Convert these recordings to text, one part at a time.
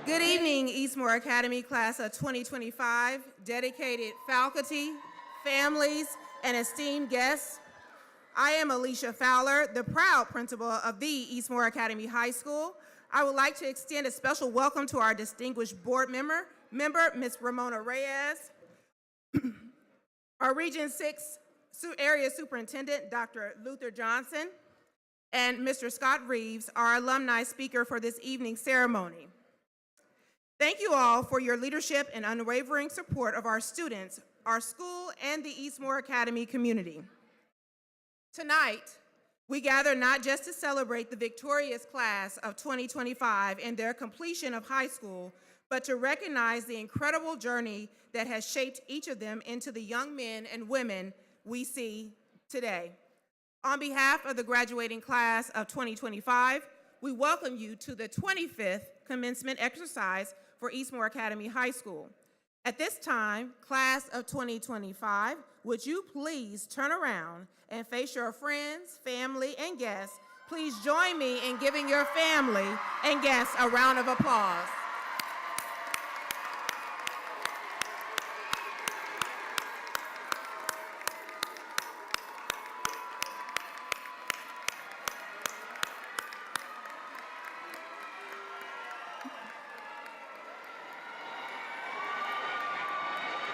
Good evening, Eastmoor Academy class of 2025, dedicated faculty, families, and esteemed guests. I am Alicia Fowler, the proud principal of the Eastmoor Academy High School. I would like to extend a special welcome to our distinguished board member, Ms. Ramona Reyes, our Region 6 Area Superintendent, Dr. Luther Johnson, and Mr. Scott Reeves, our alumni speaker for this evening's ceremony. Thank you all for your leadership and unwavering support of our students, our school, and the Eastmoor Academy community. Tonight, we gather not just to celebrate the victorious class of 2025 and their completion of high school, but to recognize the incredible journey that has shaped each of them into the young men and women we see today. On behalf of the graduating class of 2025, we welcome you to the 25th commencement exercise for Eastmoor Academy High School. At this time, class of 2025, would you please turn around and face your friends, family, and guests. Please join me in giving your family and guests a round of applause.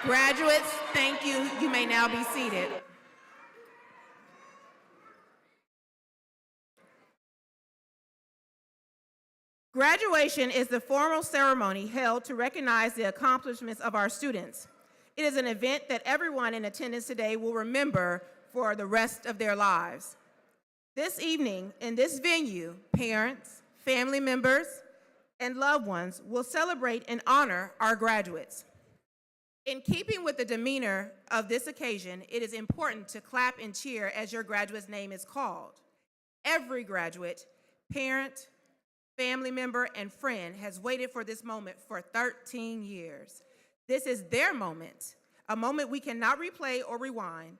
Graduates, thank you. You may now be seated. Graduation is the formal ceremony held to recognize the accomplishments of our students. It is an event that everyone in attendance today will remember for the rest of their lives. This evening, in this venue, parents, family members, and loved ones will celebrate and honor our graduates. In keeping with the demeanor of this occasion, it is important to clap and cheer as your graduate's name is called. Every graduate, parent, family member, and friend has waited for this moment for 13 years. This is their moment, a moment we cannot replay or rewind.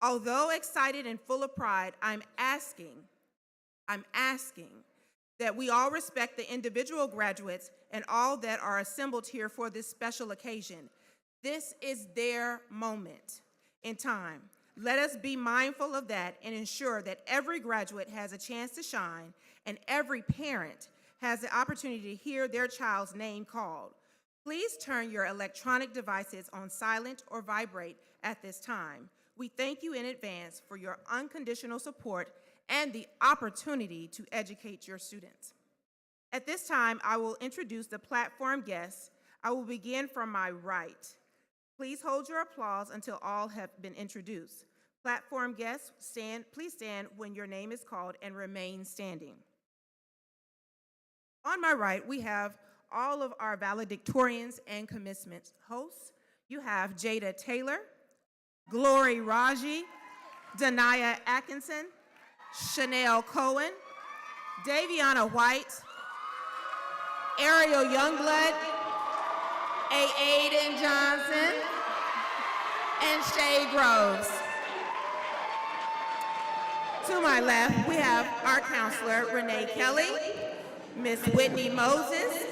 Although excited and full of pride, I'm asking that we all respect the individual graduates and all that are assembled here for this special occasion. This is their moment in time. Let us be mindful of that and ensure that every graduate has a chance to shine and every parent has the opportunity to hear their child's name called. Please turn your electronic devices on silent or vibrate at this time. We thank you in advance for your unconditional support and the opportunity to educate your students. At this time, I will introduce the platform guests. I will begin from my right. Please hold your applause until all have been introduced. Platform guests, please stand when your name is called and remain standing. On my right, we have all of our valedictorians and commencement hosts. You have Jada Taylor, Glory Raji, Danaya Atkinson, Chanel Cohen, Daviana White, Ariel Youngblood, A. Aiden Johnson, and Shay Groves. To my left, we have our counselor, Renee Kelly, Ms. Whitney Moses,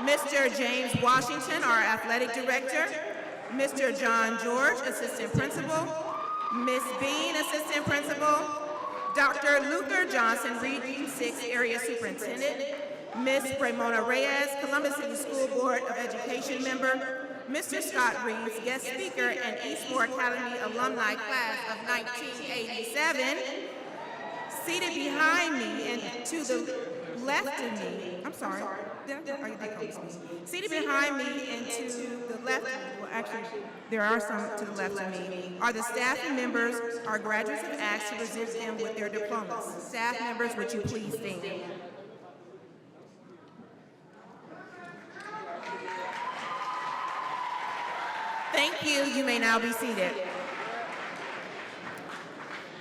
Mr. James Washington, our athletic director, Mr. John George, assistant principal, Ms. Bean, assistant principal, Dr. Luther Johnson, Region 6 area superintendent, Ms. Ramona Reyes, Columbus City School Board of Education member, Mr. Scott Reeves, guest speaker and Eastmoor Academy alumni class of 1987, seated behind me and to the left of me, seated behind me and to the left of me, well actually there are some to the left of me, are the staff and members our graduates have asked to present them with their diplomas. Staff members, would you please stand? Thank you. You may now be seated.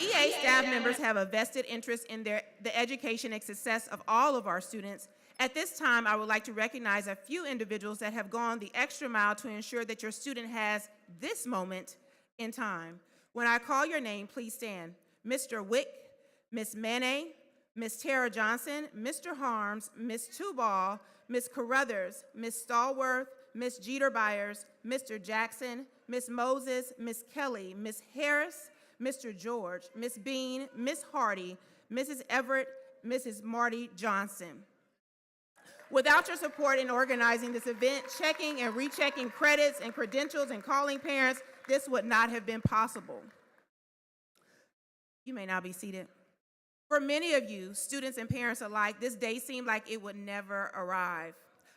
EA staff members have a vested interest in the education and success of all of our students. At this time, I would like to recognize a few individuals that have gone the extra mile to ensure that your student has this moment in time. When I call your name, please stand. Mr. Wick, Ms. Mane, Ms. Tara Johnson, Mr. Harms, Ms. Tubal, Ms. Carruthers, Ms. Stallworth, Ms. Jeter Byers, Mr. Jackson, Ms. Moses, Ms. Kelly, Ms. Harris, Mr. George, Ms. Bean, Ms. Hardy, Mrs. Everett, Mrs. Marty Johnson. Without your support in organizing this event, checking and rechecking credits and credentials and calling parents, this would not have been possible. You may now be seated. For many of you, students and parents alike, this day seemed like it would never arrive.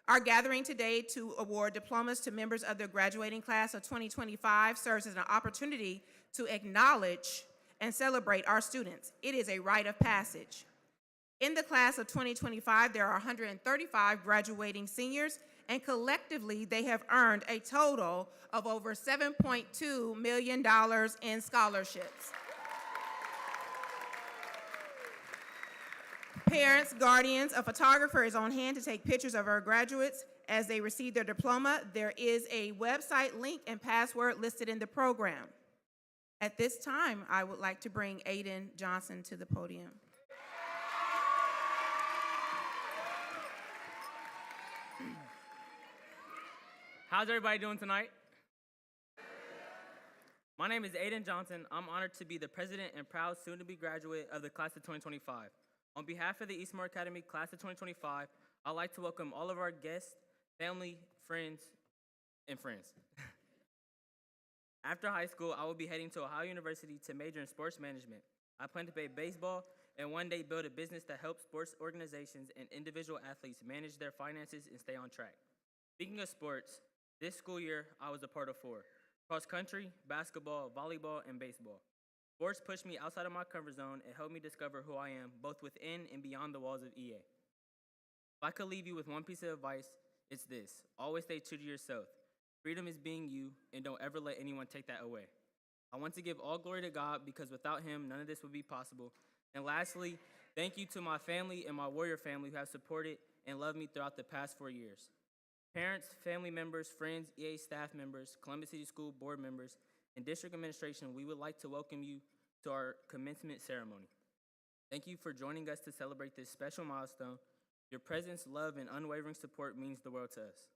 Our gathering today to award diplomas to members of the graduating class of 2025 serves as an opportunity to acknowledge and celebrate our students. It is a rite of passage. In the class of 2025, there are 135 graduating seniors, and collectively, they have earned a total of over $7.2 million in scholarships. Parents, guardians, a photographer is on hand to take pictures of our graduates as they receive their diploma. There is a website link and password listed in the program. At this time, I would like to bring Aiden Johnson to the podium. How's everybody doing tonight? My name is Aiden Johnson. I'm honored to be the president and proud soon-to-be graduate of the class of 2025. On behalf of the Eastmoor Academy class of 2025, I'd like to welcome all of our guests, family, friends, and friends. After high school, I will be heading to Ohio University to major in sports management. I plan to play baseball and one day build a business that helps sports organizations and individual athletes manage their finances and stay on track. Speaking of sports, this school year, I was a part of 4: cross country, basketball, volleyball, and baseball. Sports pushed me outside of my comfort zone and helped me discover who I am, both within and beyond the walls of EA. If I could leave you with one piece of advice, it's this: always stay true to yourself. Freedom is being you, and don't ever let anyone take that away. I want to give all glory to God because without him, none of this would be possible. And lastly, thank you to my family and my Warrior family who have supported and loved me throughout the past 4 years. Parents, family members, friends, EA staff members, Columbus City School board members, and district administration, we would like to welcome you to our commencement ceremony. Thank you for joining us to celebrate this special milestone. Your presence, love, and unwavering support means the world to us.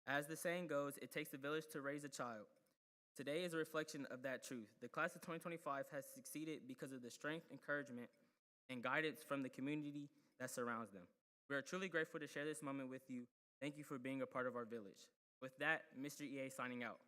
As the saying goes, it takes a village to raise a child. Today is a reflection of that truth. The class of 2025 has succeeded because of the strength, encouragement, and guidance from the community that surrounds them. We are truly grateful to share this moment with you. Thank you for being a part of our village. With that, Mr. EA signing out.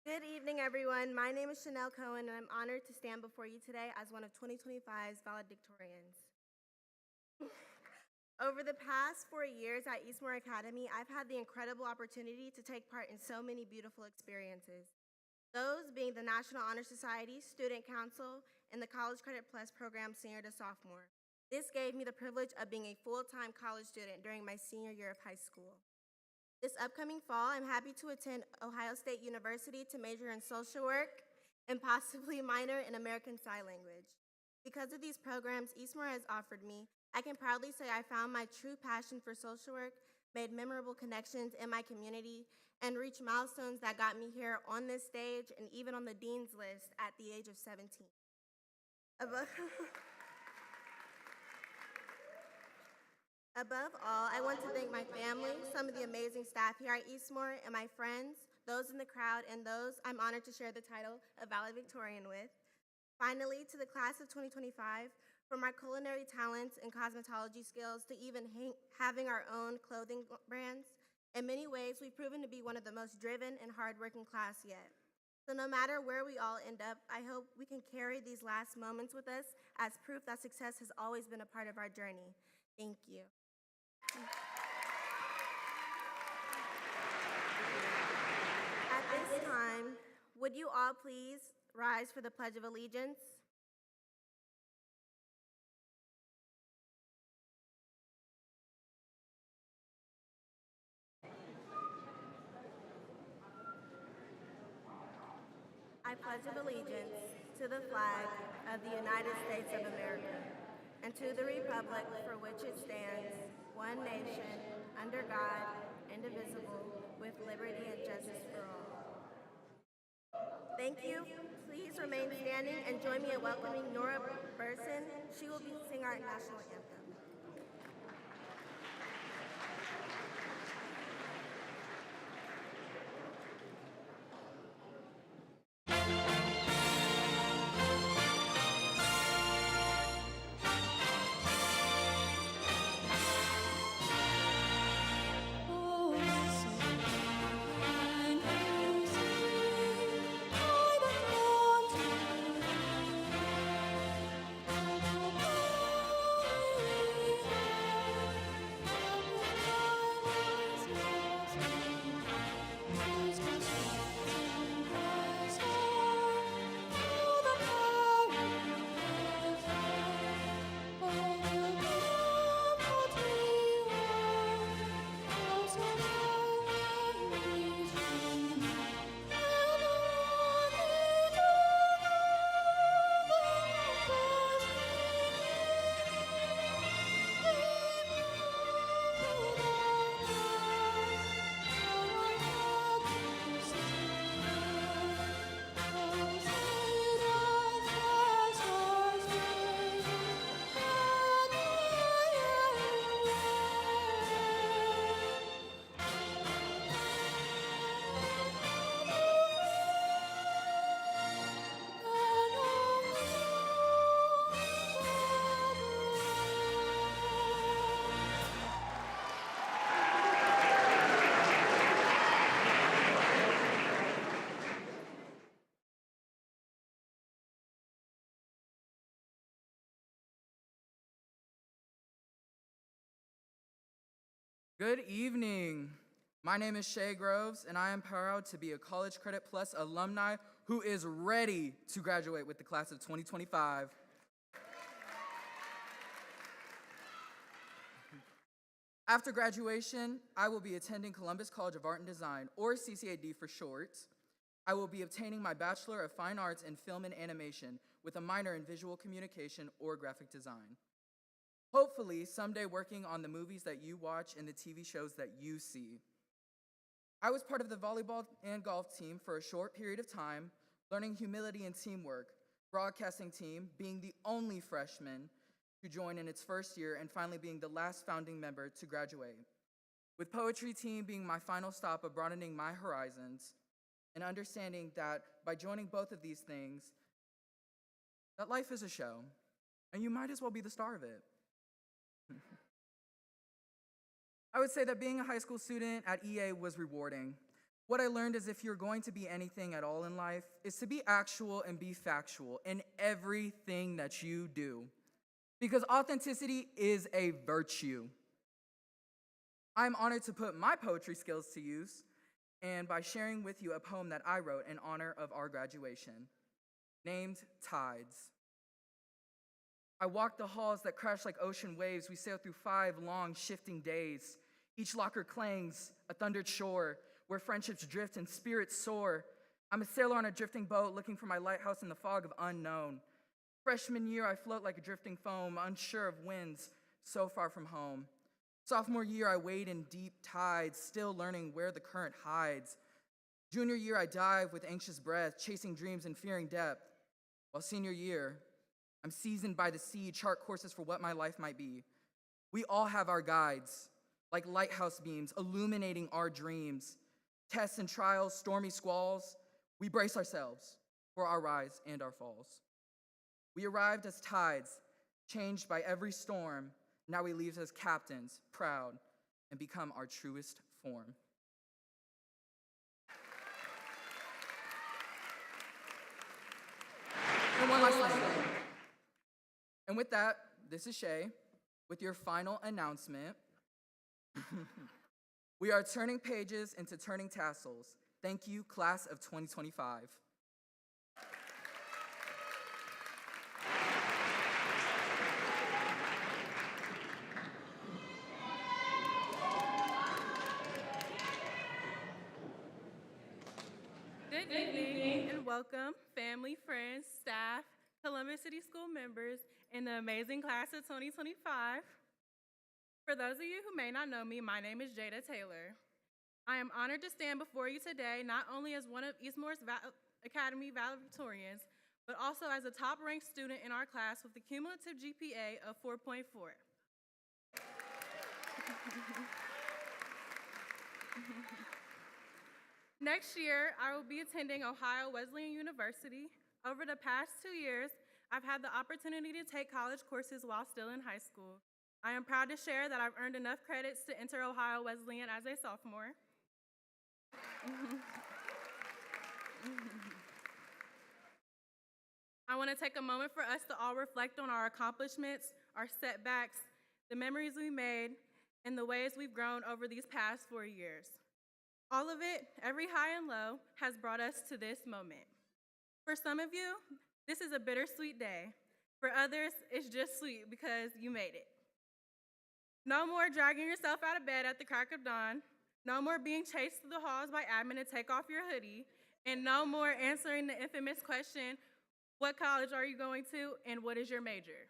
Good evening, everyone. My name is Chanel Cohen, and I'm honored to stand before you today as one of 2025's Valedictorians. Over the past 4 years at Eastmoor Academy, I've had the incredible opportunity to take part in so many beautiful experiences. Those being the National Honor Society, Student Council, and the College Credit Plus program senior to sophomore. This gave me the privilege of being a full-time college student during my senior year of high school. This upcoming fall, I'm happy to attend Ohio State University to major in social work and possibly minor in American Sign Language. Because of these programs Eastmoor has offered me, I can proudly say I found my true passion for social work, made memorable connections in my community, and reached milestones that got me here on this stage and even on the dean's list at the age of 17. Above all, I want to thank my family, some of the amazing staff here at Eastmoor, and my friends, those in the crowd, and those I'm honored to share the title of Valedictorian with. Finally, to the class of 2025, from our culinary talents and cosmetology skills to even having our own clothing brands, in many ways, we've proven to be one of the most driven and hardworking class yet. So no matter where we all end up, I hope we can carry these last moments with us as proof that success has always been a part of our journey. Thank you. At this time, would you all please rise for the Pledge of Allegiance? I I pledge allegiance to the flag of the United States of America and to the republic for which it stands, one nation, under God, indivisible, with liberty and justice for all. Thank you. Please remain standing and join me in welcoming Nora Burson. She will sing our national anthem. Good evening. My name is Shay Groves, and I am proud to be a College Credit Plus alumni who is ready to graduate with the class of 2025. After graduation, I will be attending Columbus College of Art and Design, or CCAD for short. I will be obtaining my Bachelor of Fine Arts in Film and Animation with a minor in Visual Communication or Graphic Design. Hopefully, someday working on the movies that you watch and the TV shows that you see. I was part of the volleyball and golf team for a short period of time, learning humility and teamwork, broadcasting team, being the only freshman to join in its first year, and finally being the last founding member to graduate. With poetry team being my final stop of broadening my horizons, and understanding that by joining both of these things, that life is a show, and you might as well be the star of it. I would say that being a high school student at EA was rewarding. What I learned is if you're going to be anything at all in life, is to be actual and be factual in everything that you do. Because authenticity is a virtue. I'm honored to put my poetry skills to use, and by sharing with you a poem that I wrote in honor of our graduation, named Tides. I walk the halls that crash like ocean waves. We sail through 5 long, shifting days. Each locker clangs, a thundered shore, where friendships drift and spirits soar. I'm a sailor on a drifting boat, looking for my lighthouse in the fog of unknown. Freshman year, I float like a drifting foam, unsure of winds, so far from home. Sophomore year, I wade in deep tides, still learning where the current hides. Junior year, I dive with anxious breath, chasing dreams and fearing depth. While senior year, I'm seasoned by the sea, chart courses for what my life might be. We all have our guides, like lighthouse beams, illuminating our dreams. Tests and trials, stormy squalls, we brace ourselves for our rise and our falls. We arrived as tides, changed by every storm. Now we leave as captains, proud, and become our truest form. And one last thing. And with that, this is Shay with your final announcement. We are turning pages into turning tassels. Thank you, class of 2025. Good evening. evening and welcome family, friends, staff, Columbus City School members, and the amazing class of 2025. For those of you who may not know me, my name is Jada Taylor. I am honored to stand before you today not only as one of Eastmoor's Academy valedictorians, but also as a top-ranked student in our class with a cumulative GPA of 4.4. Next year, I will be attending Ohio Wesleyan University. Over the past 2 years, I've had the opportunity to take college courses while still in high school. I am proud to share that I've earned enough credits to enter Ohio Wesleyan as a sophomore. I want to take a moment for us to all reflect on our accomplishments, our setbacks, the memories we made, and the ways we've grown over these past 4 years. All of it, every high and low, has brought us to this moment. For some of you, this is a bittersweet day. For others, it's just sweet because you made it. No more dragging yourself out of bed at the crack of dawn. No more being chased through the halls by admin to take off your hoodie. And no more answering the infamous question, what college are you going to and what is your major?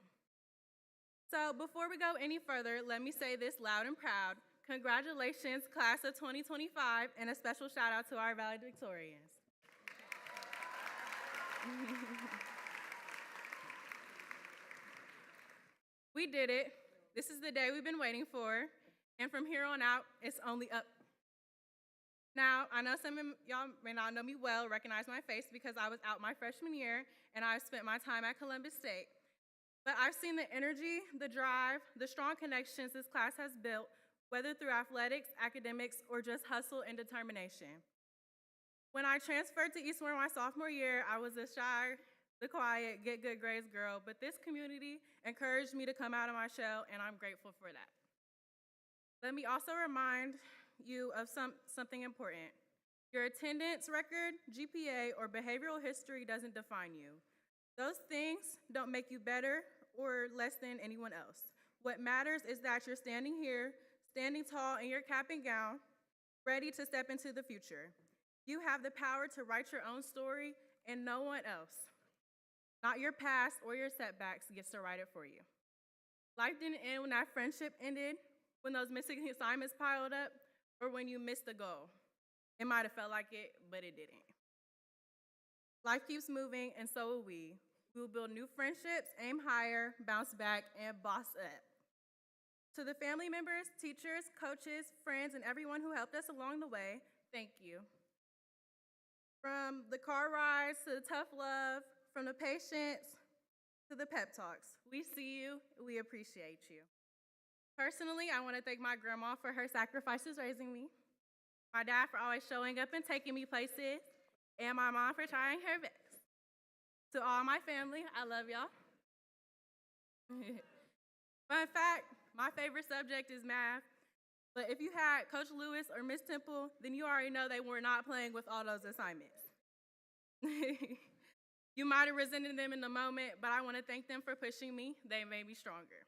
So before we go any further, let me say this loud and proud. Congratulations, class of 2025, and a special shout out to our valedictorians. We did it. This is the day we've been waiting for, and from here on out, it's only up. Now, I know some of y'all may not know me well, recognize my face because I was out my freshman year, and I've spent my time at Columbus State. But I've seen the energy, the drive, the strong connections this class has built, whether through athletics, academics, or just hustle and determination. When I transferred to Eastmoor my sophomore year, I was the shy, the quiet, get good grades girl, but this community encouraged me to come out of my shell, and I'm grateful for that. Let me also remind you of something important. Your attendance record, GPA, or behavioral history doesn't define you. Those things don't make you better or less than anyone else. What matters is that you're standing here, standing tall in your cap and gown, ready to step into the future. You have the power to write your own story, and no one else, not your past or your setbacks, gets to write it for you. Life didn't end when that friendship ended, when those missing assignments piled up, or when you missed a goal. It might have felt like it, but it didn't. Life keeps moving, and so will we. We will build new friendships, aim higher, bounce back, and boss up. To the family members, teachers, coaches, friends, and everyone who helped us along the way, thank you. From the car rides to the tough love, from the patience to the pep talks, we see you, we appreciate you. Personally, I want to thank my grandma for her sacrifices raising me, my dad for always showing up and taking me places, and my mom for trying her best. To all my family, I love y'all. Fun fact, my favorite subject is math, but if you had Coach Lewis or Miss Temple, then you already know they were not playing with all those assignments. You might have resented them in the moment, but I want to thank them for pushing me. They made me stronger.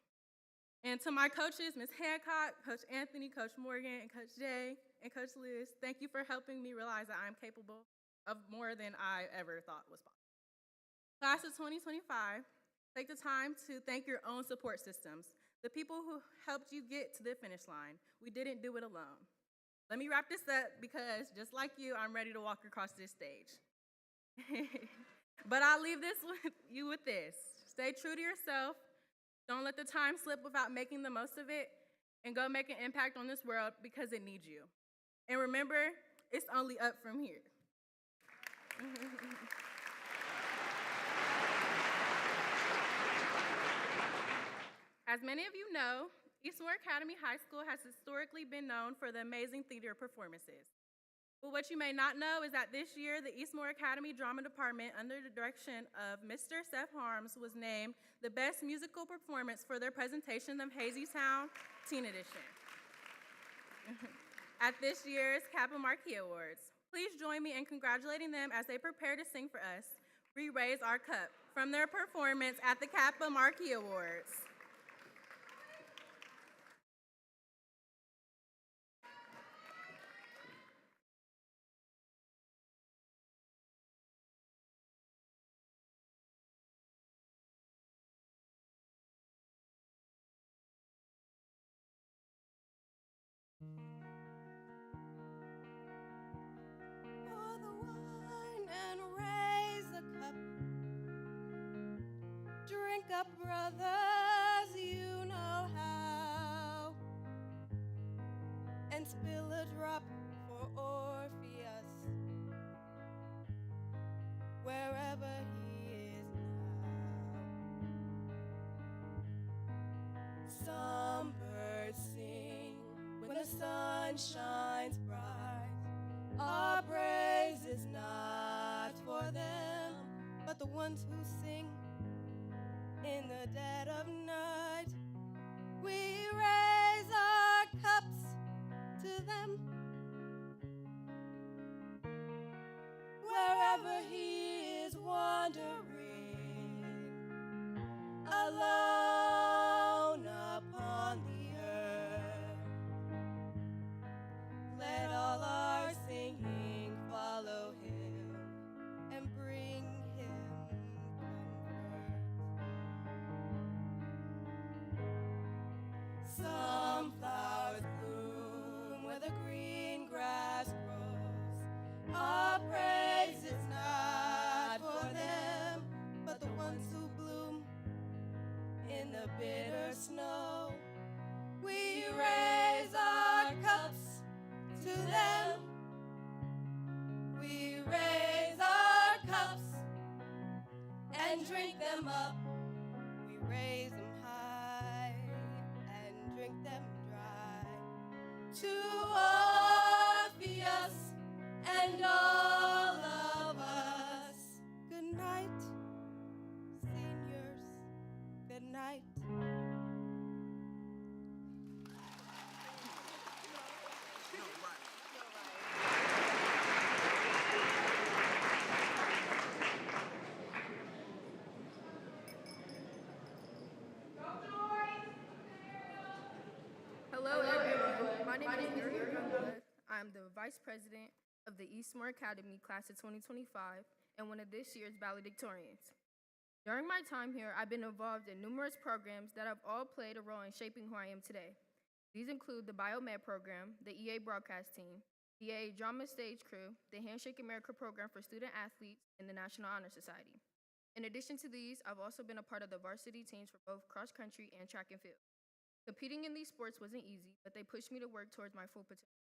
And to my coaches, Ms. Hancock, Coach Anthony, Coach Morgan, and Coach Jay, and Coach Lewis, thank you for helping me realize that I'm capable of more than I ever thought was possible. Class of 2025, take the time to thank your own support systems, the people who helped you get to the finish line. We didn't do it alone. Let me wrap this up because just like you, I'm ready to walk across this stage. But I'll leave you with this. Stay true to yourself. Don't let the time slip without making the most of it, and go make an impact on this world because it needs you. And remember, it's only up from here. As many of you know, Eastmoor Academy High School has historically been known for the amazing theater performances. But what you may not know is that this year, the Eastmoor Academy Drama Department, under the direction of Mr. Seth Harms, was named the best musical performance for their presentation of Hazytown Teen Edition at this year's Kappa Marquis Awards. Please join me in congratulating them as they prepare to sing for us, "We Raise Our Cup," from their performance at the Kappa Marquis Awards. up, brothers, you know how, and spill a drop for Orpheus, wherever he is now. Some birds sing when the sun shines bright. Our praise is not for them, but the ones who sing in the dead of night. We raise our cups to them, wherever he is wandering, alone upon the earth. Let all our singing follow him and bring him comfort. Some flowers bloom where the green grass grows. Our praise is not for them, but the ones who bloom in the bitter snow. We raise our cups to them. We raise our cups and drink them up. We raise them high and drink them dry. To Orpheus and all of us. Good night, seniors. Good night. Hello, everyone. My name is Miriam Youngblood. I'm the Vice President of the Eastmoor Academy Class of 2025 and one of this year's Valedictorians. During my time here, I've been involved in numerous programs that have all played a role in shaping who I am today. These include the Biomed program, the EA broadcast team, the EA drama stage crew, the Handshake America program for student athletes, and the National Honor Society. In addition to these, I've also been a part of the varsity teams for both cross country and track and field. Competing in these sports wasn't easy, but they pushed me to work towards my full potential.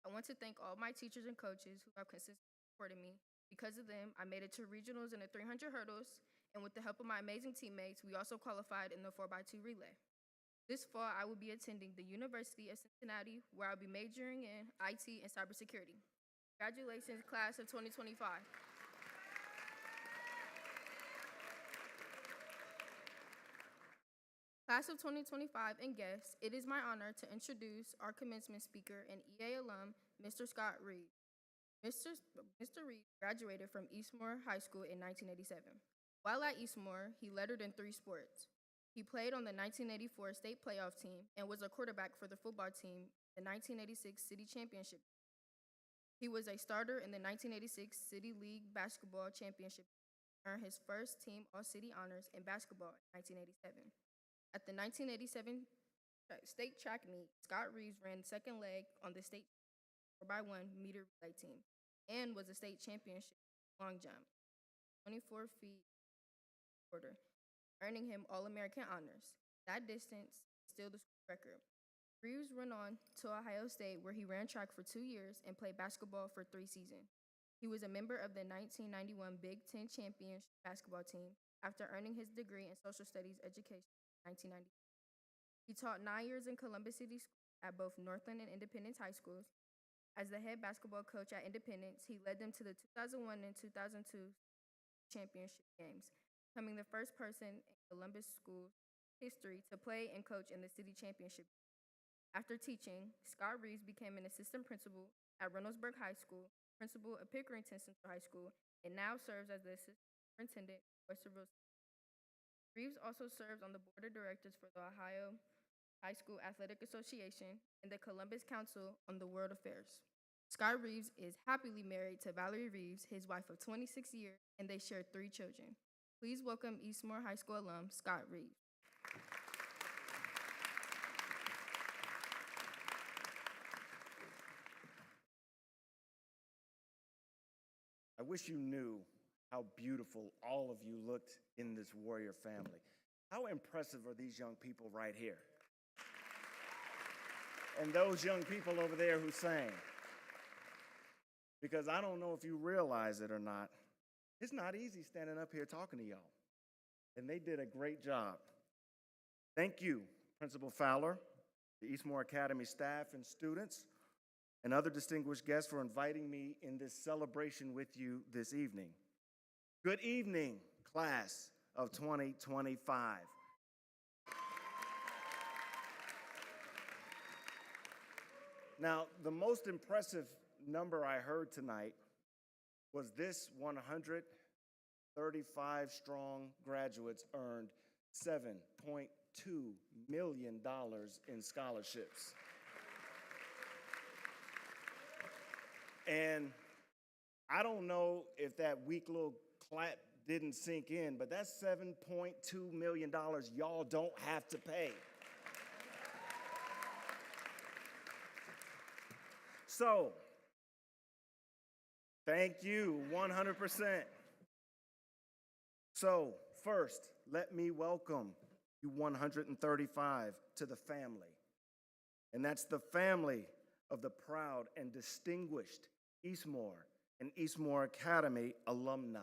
I want to thank all my teachers and coaches who have consistently supported me. Because of them, I made it to regionals in the 300 hurdles, and with the help of my amazing teammates, we also qualified in the 4x2 relay. This fall, I will be attending the University of Cincinnati, where I'll be majoring in IT and cybersecurity. Congratulations, class of 2025. Class of 2025 and guests, it is my honor to introduce our commencement speaker and EA alum, Mr. Scott Reed. Mr. Reed graduated from Eastmoor High School in 1987. While at Eastmoor, he lettered in 3 sports. He played on the 1984 state playoff team and was a quarterback for the football team, the 1986 City Championship. He was a starter in the 1986 City League Basketball Championship, earned his first team All-City honors in basketball in 1987. At the 1987 state track meet, Scott Reeves ran the second leg on the state 4x1 meter relay team and was a state championship long jump, 24 feet quarter, earning him All-American honors. That distance is still the school record. Reeves went on to Ohio State, where he ran track for 2 years and played basketball for 3 seasons. He was a member of the 1991 Big Ten Championship basketball team after earning his degree in social studies education in 1990. He taught 9 years in Columbus City School at both Northland and Independence High Schools. As the head basketball coach at Independence, he led them to the 2001 and 2002 championship games, becoming the first person in Columbus School history to play and coach in the city championship. After teaching, Scott Reeves became an assistant principal at Reynoldsburg High School, principal at Pickerington Central High School, and now serves as the assistant superintendent at Oysterville. Reeves also serves on the board of directors for the Ohio High School Athletic Association and the Columbus Council on the World Affairs. Scott Reeves is happily married to Valerie Reeves, his wife of 26 years, and they share 3 children. Please welcome Eastmoor High School alum, Scott Reeves. I wish you knew how beautiful all of you looked in this warrior family. How impressive are these young people right here? And those young people over there who sang. Because I don't know if you realize it or not, it's not easy standing up here talking to y'all. And they did a great job. Thank you, Principal Fowler, the Eastmoor Academy staff and students, and other distinguished guests for inviting me in this celebration with you this evening. Good evening, class of 2025. Now, the most impressive number I heard tonight was this: 135 strong graduates earned $7.2 million in scholarships. And I don't know if that weak little clap didn't sink in, but that's $7.2 million y'all don't have to pay. So, thank you, 100%. So, first, let me welcome you 135 to the family. And that's the family of the proud and distinguished Eastmoor and Eastmoor Academy alumni.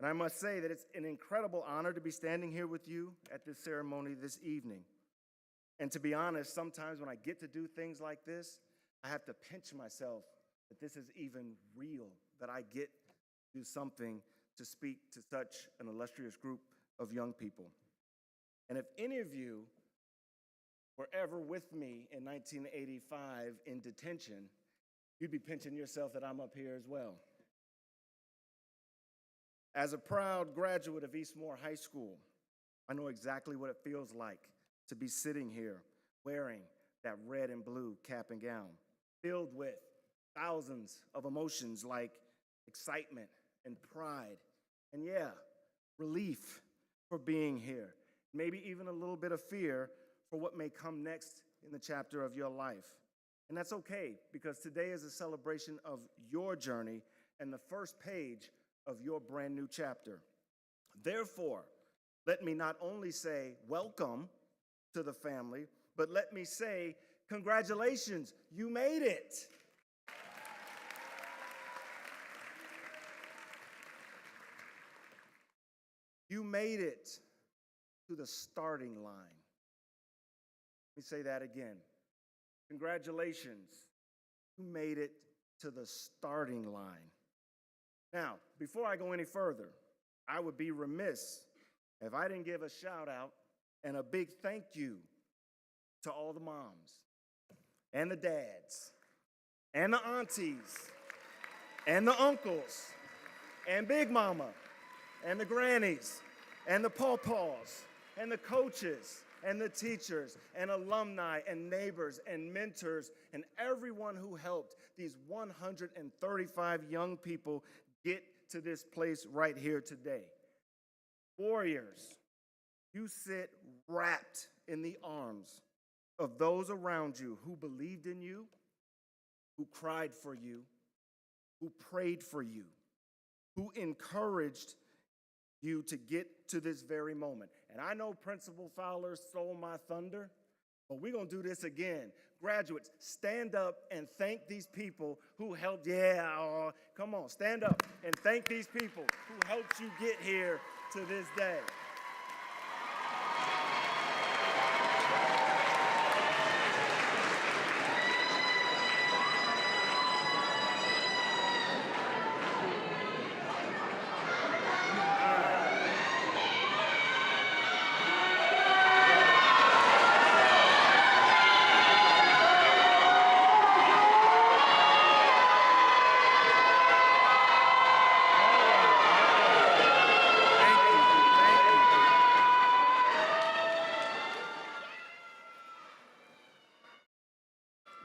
And I must say that it's an incredible honor to be standing here with you at this ceremony this evening. And to be honest, sometimes when I get to do things like this, I have to pinch myself that this is even real, that I get to do something to speak to such an illustrious group of young people. And if any of you were ever with me in 1985 in detention, you'd be pinching yourself that I'm up here as well. As a proud graduate of Eastmoor High School, I know exactly what it feels like to be sitting here wearing that red and blue cap and gown, filled with thousands of emotions like excitement and pride, and yeah, relief for being here, maybe even a little bit of fear for what may come next in the chapter of your life. And that's okay, because today is a celebration of your journey and the first page of your brand new chapter. Therefore, let me not only say welcome to the family, but let me say congratulations, you made it. You made it to the starting line. Let me say that again. Congratulations, you made it to the starting line. Now, before I go any further, I would be remiss if I didn't give a shout out and a big thank you to all the moms and the dads and the aunties and the uncles and Big Mama and the grannies and the pawpaws and the coaches and the teachers and alumni and neighbors and mentors and everyone who helped these 135 young people get to this place right here today. Warriors, you sit wrapped in the arms of those around you who believed in you, who cried for you, who prayed for you, who encouraged you to get to this very moment. And I know Principal Fowler stole my thunder, but we're going to do this again. Graduates, stand up and thank these people who helped. Come on, stand up and thank these people who helped you get here to this day.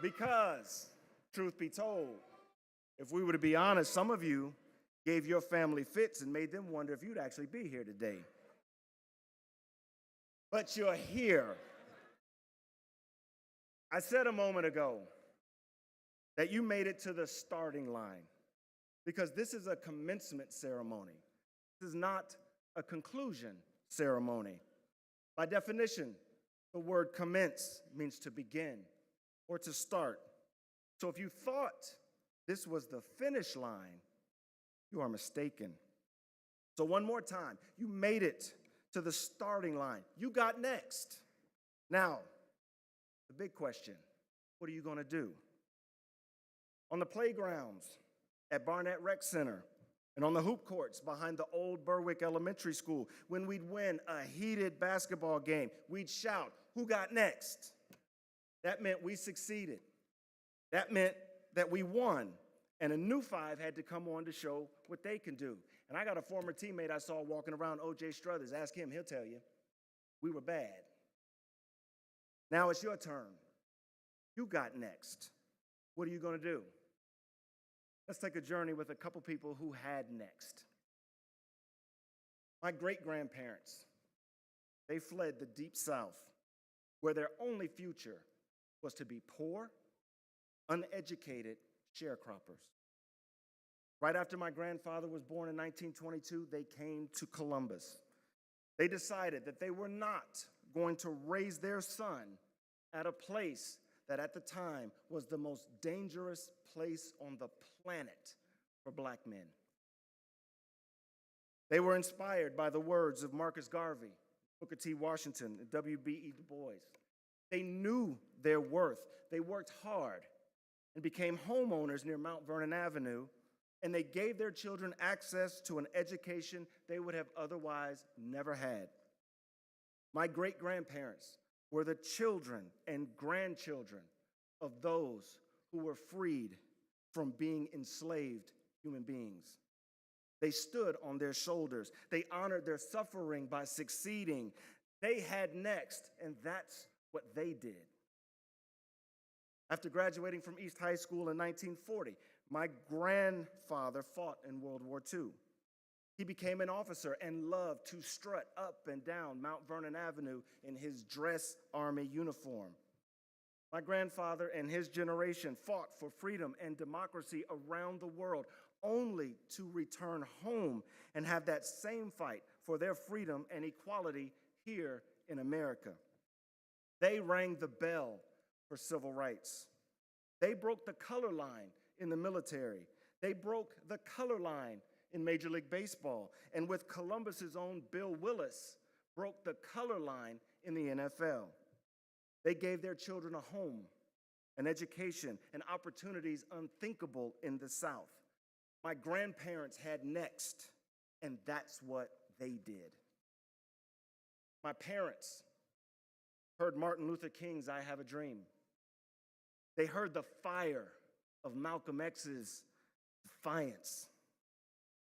Because, truth be told, if we were to be honest, some of you gave your family fits and made them wonder if you'd actually be here today. But you're here. I said a moment ago that you made it to the starting line because this is a commencement ceremony. This is not a conclusion ceremony. By definition, the word commence means to begin or to start. So if you thought this was the finish line, you are mistaken. So one more time, you made it to the starting line. You got next. Now, the big question, what are you going to do? On the playgrounds at Barnett Rec Center and on the hoop courts behind the old Berwick Elementary School, when we'd win a heated basketball game, we'd shout, "Who got next?" That meant we succeeded. That meant that we won, and a new five had to come on to show what they can do. And I got a former teammate I saw walking around, O.J. Struthers. Ask him, he'll tell you. We were bad. Now it's your turn. You got next. What are you going to do? Let's take a journey with a couple people who had next. My great-grandparents, they fled the Deep South, where their only future was to be poor, uneducated sharecroppers. Right after my grandfather was born in 1922, they came to Columbus. They decided that they were not going to raise their son at a place that at the time was the most dangerous place on the planet for black men. They were inspired by the words of Marcus Garvey, Booker T. Washington, and W.B.E. Du Bois. They knew their worth. They worked hard and became homeowners near Mount Vernon Avenue, and they gave their children access to an education they would have otherwise never had. My great-grandparents were the children and grandchildren of those who were freed from being enslaved human beings. They stood on their shoulders. They honored their suffering by succeeding. They had next, and that's what they did. After graduating from East High School in 1940, my grandfather fought in World War II. He became an officer and loved to strut up and down Mount Vernon Avenue in his dress army uniform. My grandfather and his generation fought for freedom and democracy around the world, only to return home and have that same fight for their freedom and equality here in America. They rang the bell for civil rights. They broke the color line in the military. They broke the color line in Major League Baseball, and with Columbus's own Bill Willis, broke the color line in the NFL. They gave their children a home, an education, and opportunities unthinkable in the South. My grandparents had next, and that's what they did. My parents heard Martin Luther King's I Have a Dream. They heard the fire of Malcolm X's defiance.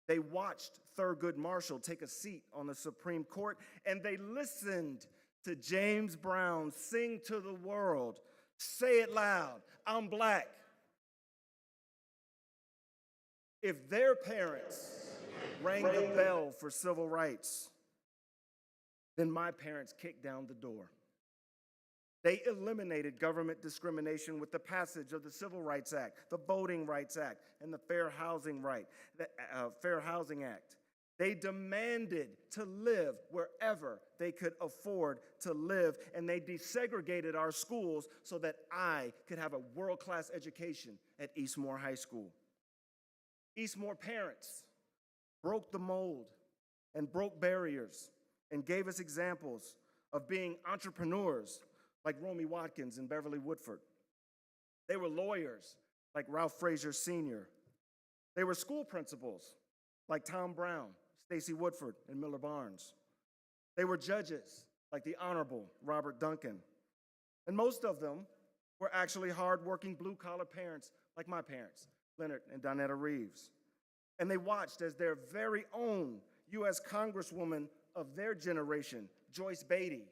They watched Thurgood Marshall take a seat on the Supreme Court, and they listened to James Brown sing to the world, "Say it loud, I'm black." If their parents rang the bell for civil rights, then my parents kicked down the door. They eliminated government discrimination with the passage of the Civil Rights Act, the Voting Rights Act, and the Fair Housing Act. They demanded to live wherever they could afford to live, and they desegregated our schools so that I could have a world-class education at Eastmoor High School. Eastmoor parents broke the mold and broke barriers and gave us examples of being entrepreneurs like Romy Watkins and Beverly Woodford. They were lawyers like Ralph Frazier Sr. They were school principals like Tom Brown, Stacy Woodford, and Miller Barnes. They were judges like the Honorable Robert Duncan. And most of them were actually hardworking blue-collar parents like my parents, Leonard and Donetta Reeves. And they watched as their very own U.S. Congresswoman of their generation, Joyce Beatty,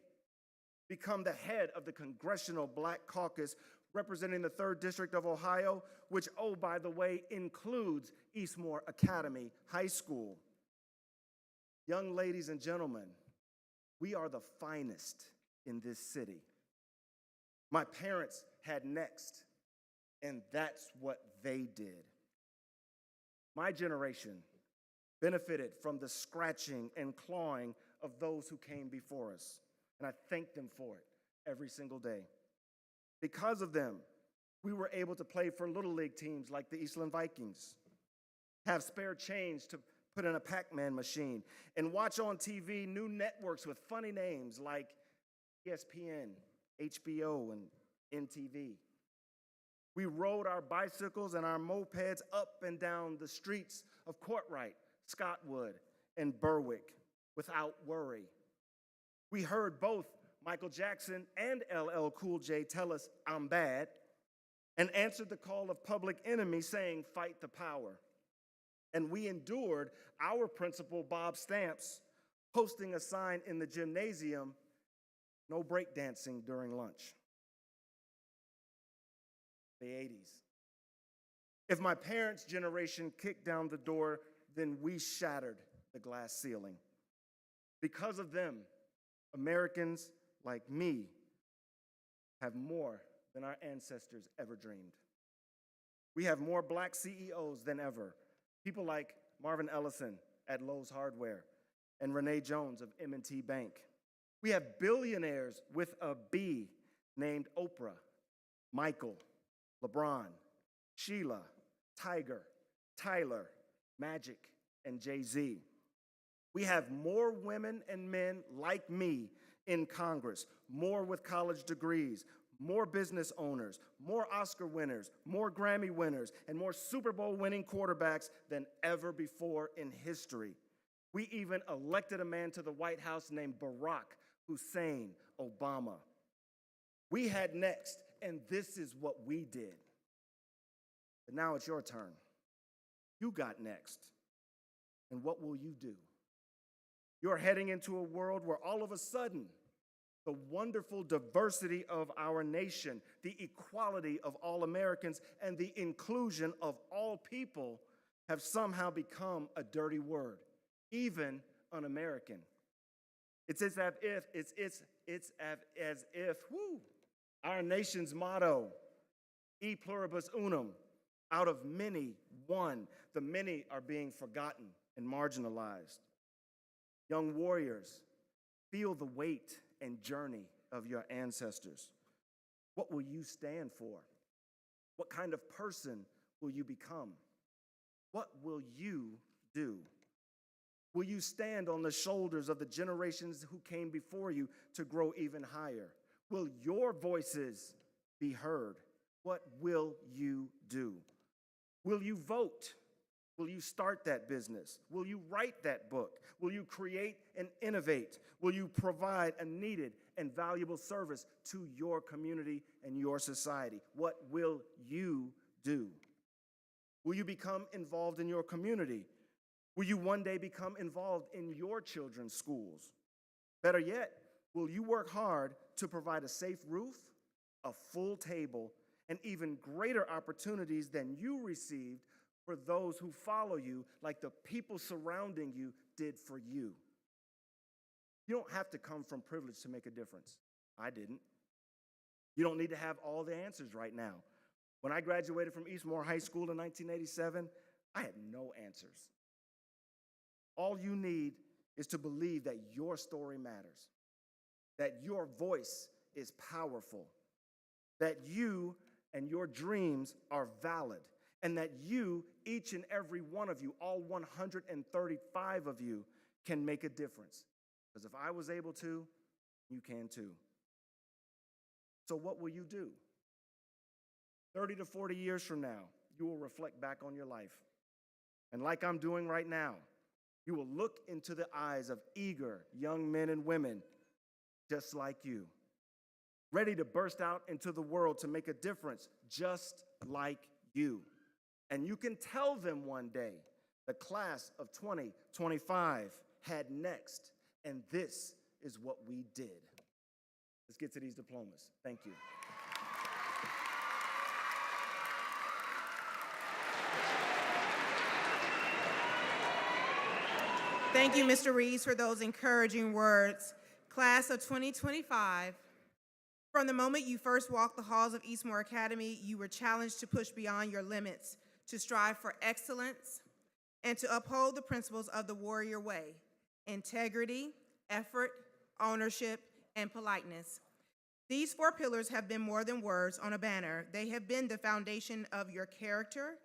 become the head of the Congressional Black Caucus representing the 3rd District of Ohio, which, oh, by the way, includes Eastmoor Academy High School. Young ladies and gentlemen, we are the finest in this city. My parents had next, and that's what they did. My generation benefited from the scratching and clawing of those who came before us. And I thank them for it every single day. Because of them, we were able to play for Little League teams like the Eastland Vikings, have spare change to put in a Pac-Man machine, and watch on TV new networks with funny names like ESPN, HBO, and MTV. We rode our bicycles and our mopeds up and down the streets of Courtright, Scottwood, and Berwick without worry. We heard both Michael Jackson and LL Cool J tell us, "I'm bad," and answered the call of Public Enemy saying, "Fight the power." And we endured our principal, Bob Stamps, posting a sign in the gymnasium, "No breakdancing during lunch." The 80s. If my parents' generation kicked down the door, then we shattered the glass ceiling. Because of them, Americans like me have more than our ancestors ever dreamed. We have more black CEOs than ever. People like Marvin Ellison at Lowe's Hardware and Renee Jones of M&T Bank. We have billionaires with a B named Oprah, Michael, LeBron, Sheila, Tiger, Tyler, Magic, and Jay-Z. We have more women and men like me in Congress, more with college degrees, more business owners, more Oscar winners, more Grammy winners, and more Super Bowl winning quarterbacks than ever before in history. We even elected a man to the White House named Barack Hussein Obama. We had next, and this is what we did. But now it's your turn. You got next. And what will you do? You're heading into a world where all of a sudden, the wonderful diversity of our nation, the equality of all Americans, and the inclusion of all people have somehow become a dirty word, even un-American. It's as if our nation's motto, e pluribus unum, out of many, one. The many are being forgotten and marginalized. Young warriors, feel the weight and journey of your ancestors. What will you stand for? What kind of person will you become? What will you do? Will you stand on the shoulders of the generations who came before you to grow even higher? Will your voices be heard? What will you do? Will you vote? Will you start that business? Will you write that book? Will you create and innovate? Will you provide a needed and valuable service to your community and your society? What will you do? Will you become involved in your community? Will you one day become involved in your children's schools? Better yet, will you work hard to provide a safe roof, a full table, and even greater opportunities than you received for those who follow you, like the people surrounding you did for you? You don't have to come from privilege to make a difference. I didn't. You don't need to have all the answers right now. When I graduated from Eastmoor High School in 1987, I had no answers. All you need is to believe that your story matters, that your voice is powerful, that you and your dreams are valid, and that you, each and every one of you, all 135 of you, can make a difference. Because if I was able to, you can too. So what will you do? 30 to 40 years from now, you will reflect back on your life. And like I'm doing right now, you will look into the eyes of eager young men and women just like you, ready to burst out into the world to make a difference just like you. And you can tell them one day, the class of 2025 had next, and this is what we did. Let's get to these diplomas. Thank you. Thank you, Mr. Reeves, for those encouraging words. Class of 2025, from the moment you first walked the halls of Eastmoor Academy, you were challenged to push beyond your limits, to strive for excellence, and to uphold the principles of the warrior way: integrity, effort, ownership, and politeness. These 4 pillars have been more than words on a banner. They have been the foundation of your character,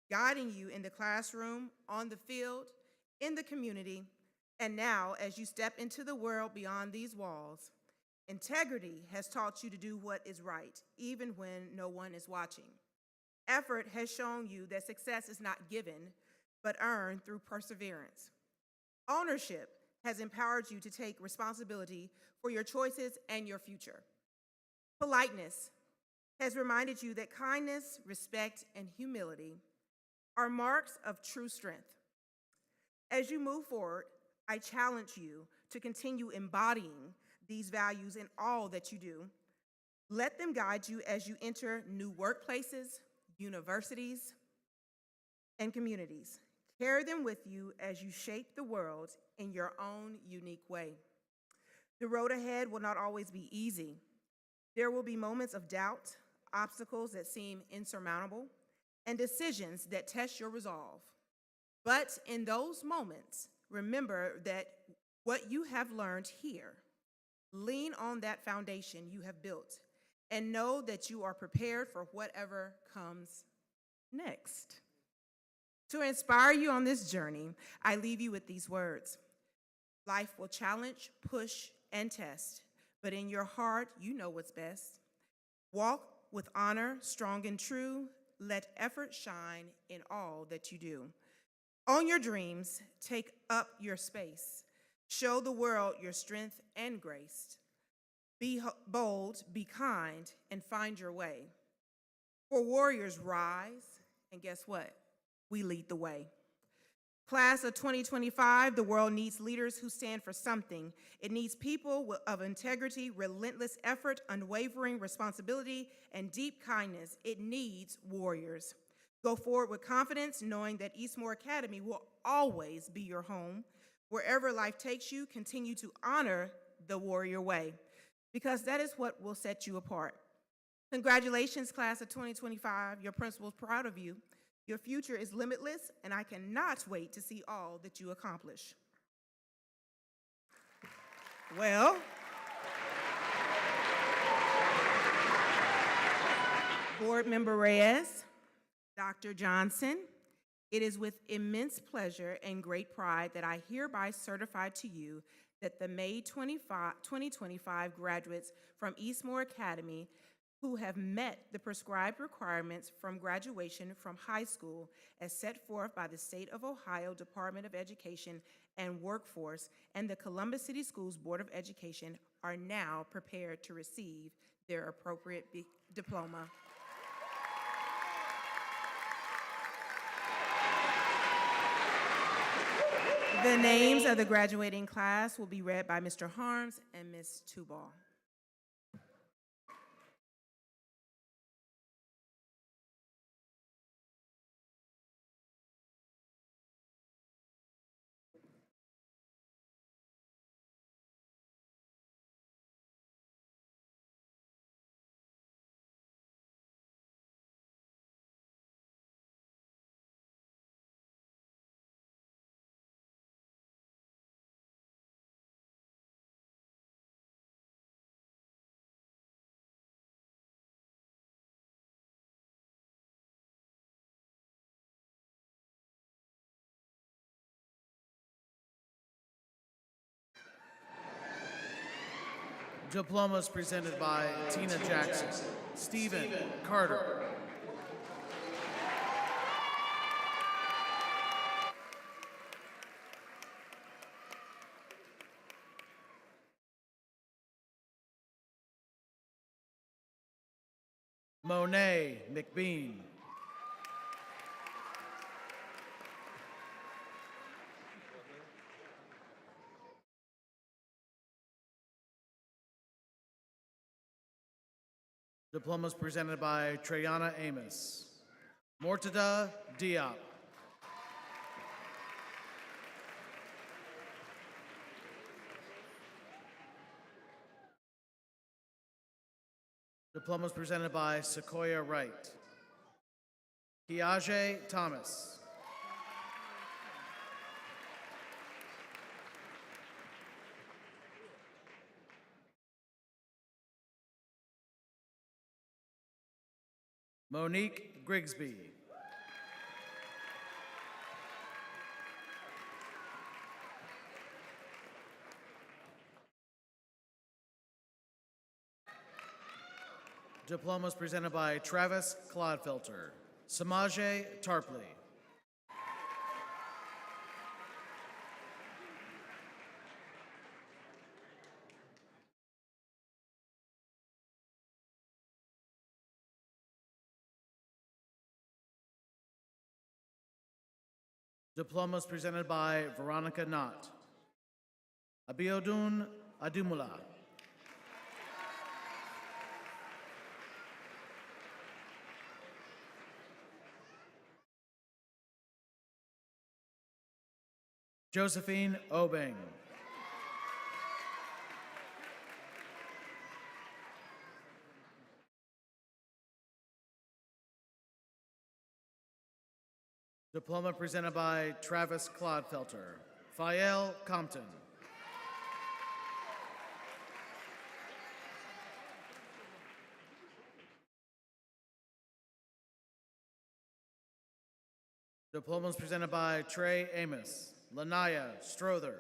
guiding you in the classroom, on the field, in the community, and now as you step into the world beyond these walls. Integrity has taught you to do what is right, even when no one is watching. Effort has shown you that success is not given, but earned through perseverance. Ownership has empowered you to take responsibility for your choices and your future. Politeness has reminded you that kindness, respect, and humility are marks of true strength. As you move forward, I challenge you to continue embodying these values in all that you do. Let them guide you as you enter new workplaces, universities, and communities. Carry them with you as you shape the world in your own unique way. The road ahead will not always be easy. There will be moments of doubt, obstacles that seem insurmountable, and decisions that test your resolve. But in those moments, remember that what you have learned here, lean on that foundation you have built, and know that you are prepared for whatever comes next. To inspire you on this journey, I leave you with these words. Life will challenge, push, and test, but in your heart, you know what's best. Walk with honor, strong and true. Let effort shine in all that you do. Own your dreams, take up your space. Show the world your strength and grace. Be bold, be kind, and find your way. For warriors rise, and guess what? We lead the way. Class of 2025, the world needs leaders who stand for something. It needs people of integrity, relentless effort, unwavering responsibility, and deep kindness. It needs warriors. Go forward with confidence, knowing that Eastmoor Academy will always be your home. Wherever life takes you, continue to honor the warrior way, because that is what will set you apart. Congratulations, class of 2025. Your principal is proud of you. Your future is limitless, and I cannot wait to see all that you accomplish. Well, Board Member Reyes, Dr. Johnson, it is with immense pleasure and great pride that I hereby certify to you that the May 2025 graduates from Eastmoor Academy who have met the prescribed requirements from graduation from high school as set forth by the State of Ohio Department of Education and Workforce and the Columbus City Schools Board of Education are now prepared to receive their appropriate diploma. The names of the graduating class will be read by Mr. Harms and Ms. Tubal. Diplomas presented by Tina Jackson, Stephen Carter. Monet McBean. Diplomas presented by Treyana Amos. Mortada Diop. Diplomas presented by Sequoia Wright. Kiaje Thomas. Monique Grigsby. Diplomas presented by Travis Clodfelter. Samaje Tarpley. Diplomas presented by Veronica Knott. Abiodun Adumula. Josephine Obeng. Diploma presented by Travis Clodfelter. Fael Compton. Diplomas presented by Trey Amos. Lanaya Strother.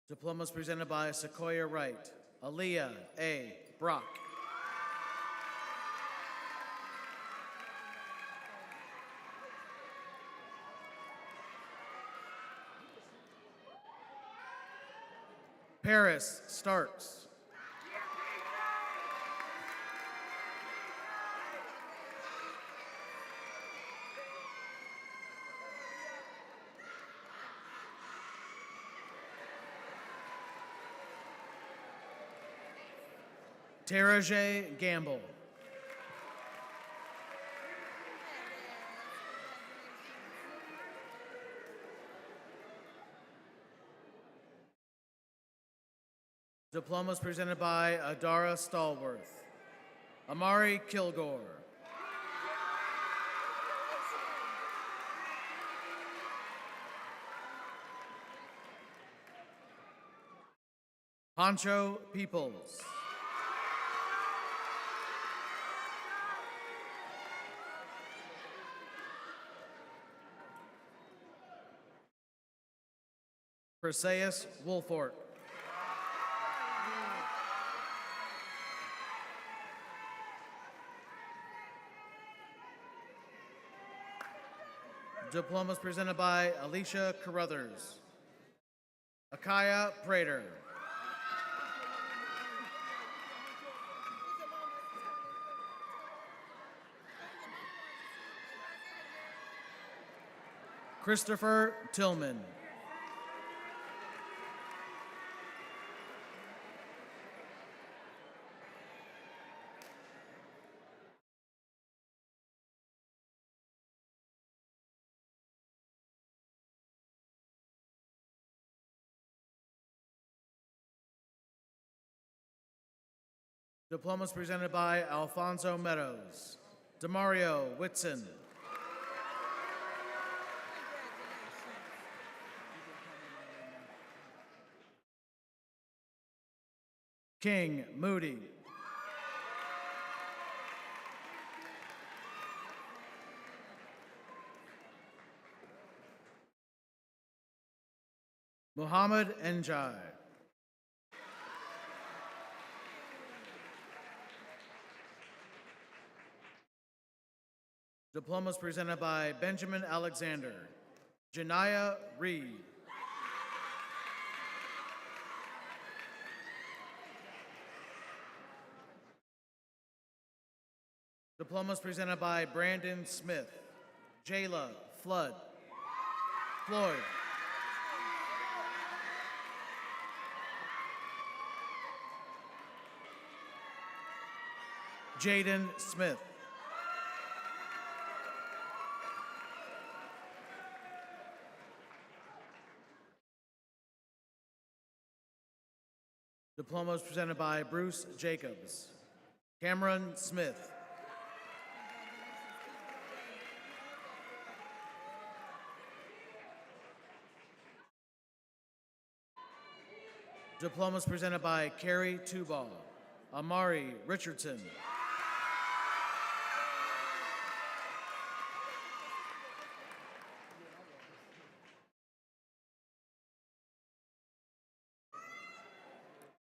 Diplomas presented by Sequoia Wright. Aaliyah A. Brock. Paris Starks. Tara J. Gamble. Diplomas presented by Adara Stallworth. Amari Kilgore. Pancho Peoples. Perseus Wolfort. Diplomas presented by Alicia Carruthers. Akaya Prater. Christopher Tillman. Diplomas presented by Alfonso Meadows. Demario Whitson. King Moody. Muhammad Njai. Diplomas presented by Benjamin Alexander. Janaya Reed. Diplomas presented by Brandon Smith. Jayla Flood. Floyd. Jaden Smith. Diplomas presented by Bruce Jacobs. Cameron Smith. Diplomas presented by Carrie Tubal, Amari Richardson,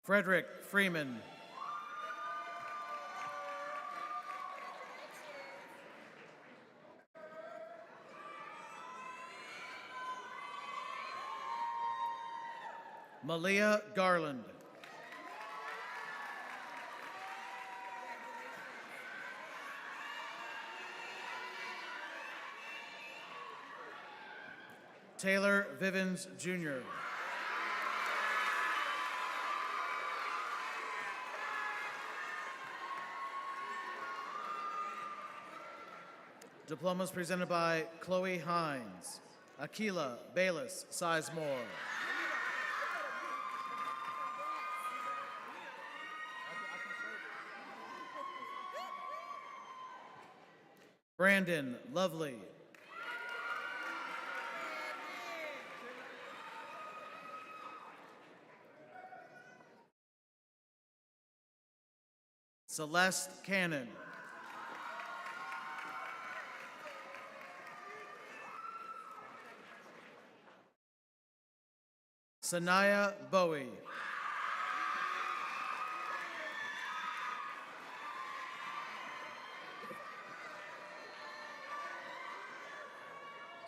Frederick Freeman, Malia Garland, Taylor Vivens Jr., Diplomas presented by Chloe Hines, Akila Bayless Sizemore, Brandon Lovely, Celeste Cannon, Sanaya Bowie,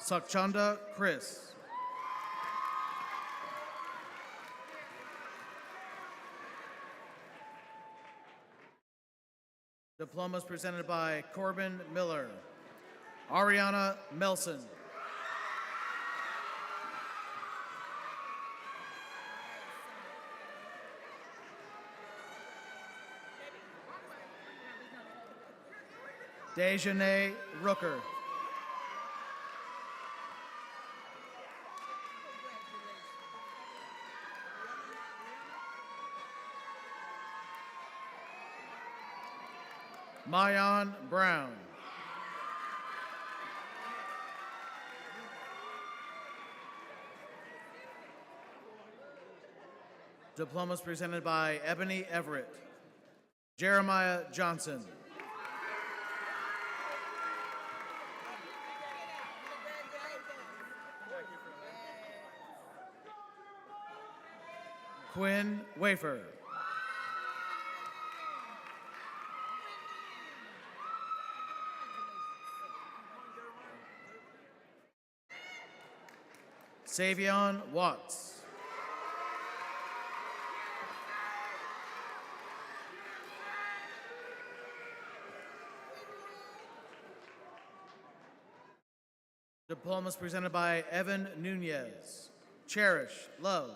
Sakchanda Chris, Diplomas presented by Corbin Miller, Ariana Melson, Dejanay Rooker, Mayan Brown, Diplomas presented by Ebony Everett, Jeremiah Johnson, Quinn Wafer, Savion Watts, Diplomas presented by Evan Nunez, Cherish Love,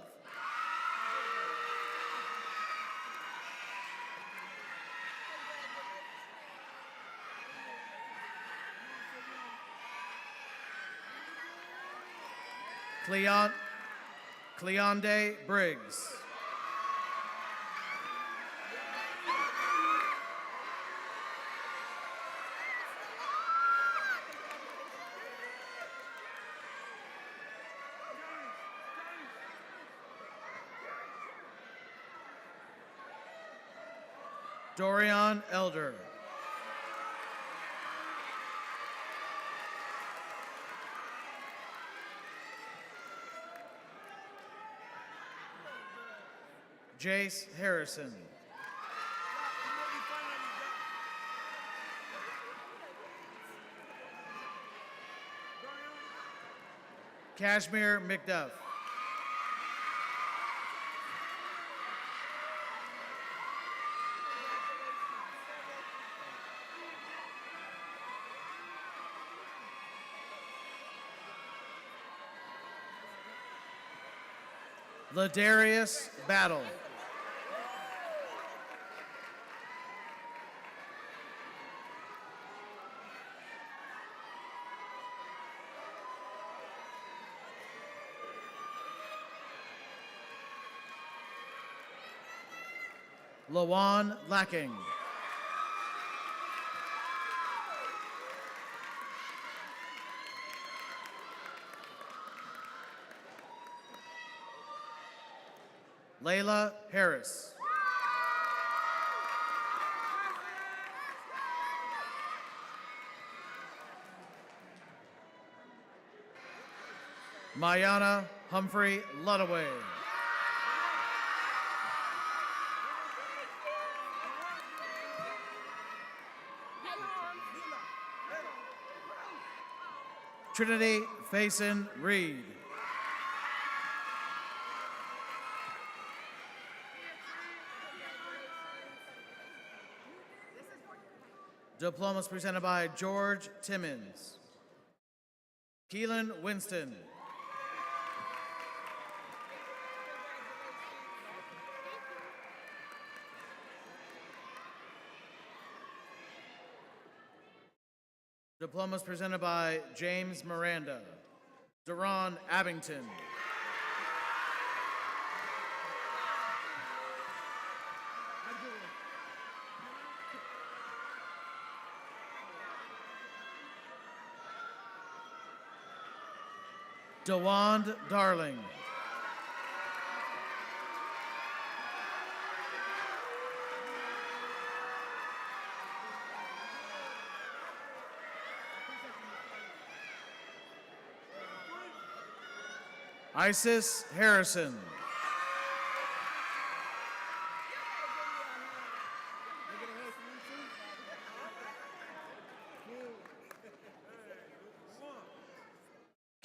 Cleonde Briggs, Dorian Elder, Jace Harrison, Kashmir McDuff, Ladarius Battle, Lawan Lacking, Layla Harris. Mayana Humphrey Ludaway. Trinity Faison Reed. Diplomas presented by George Timmons. Keelan Winston. Diplomas presented by James Miranda. Deron Abington. DeWand Darling. Isis Harrison.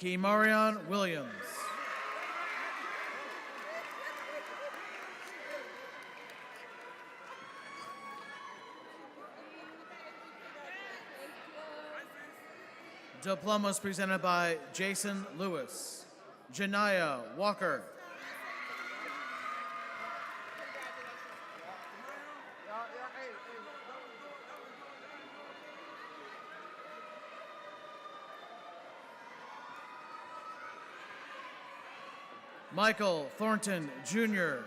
Keymarion Williams. Diplomas presented by Jason Lewis. Janaya Walker. Michael Thornton, Jr.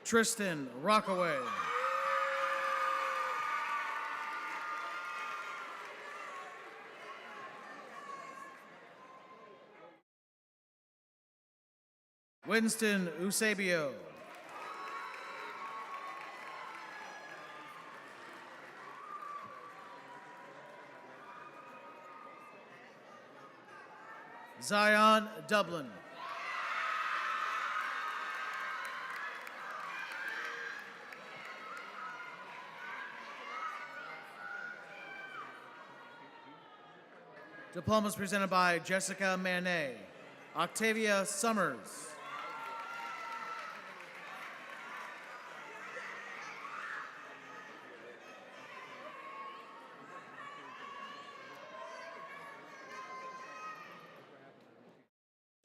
Tristan Rockaway. Winston Eusebio. Zion Dublin. Diplomas presented by Jessica Manet. Octavia Summers.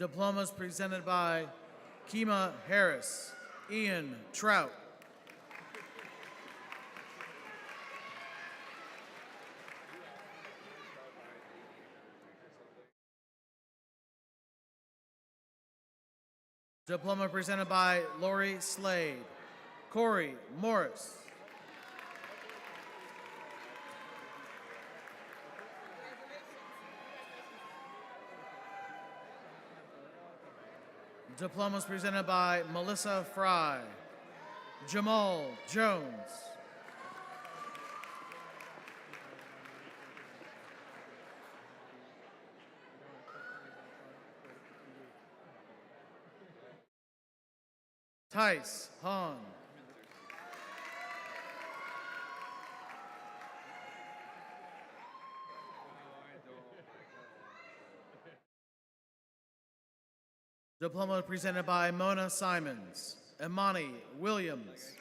Diplomas presented by Kima Harris. Ian Trout. Diploma presented by Lori Slade. Corey Morris. Diplomas presented by Melissa Fry. Jamal Jones. Tice Hahn. Diploma presented by Mona Simons. Imani Williams.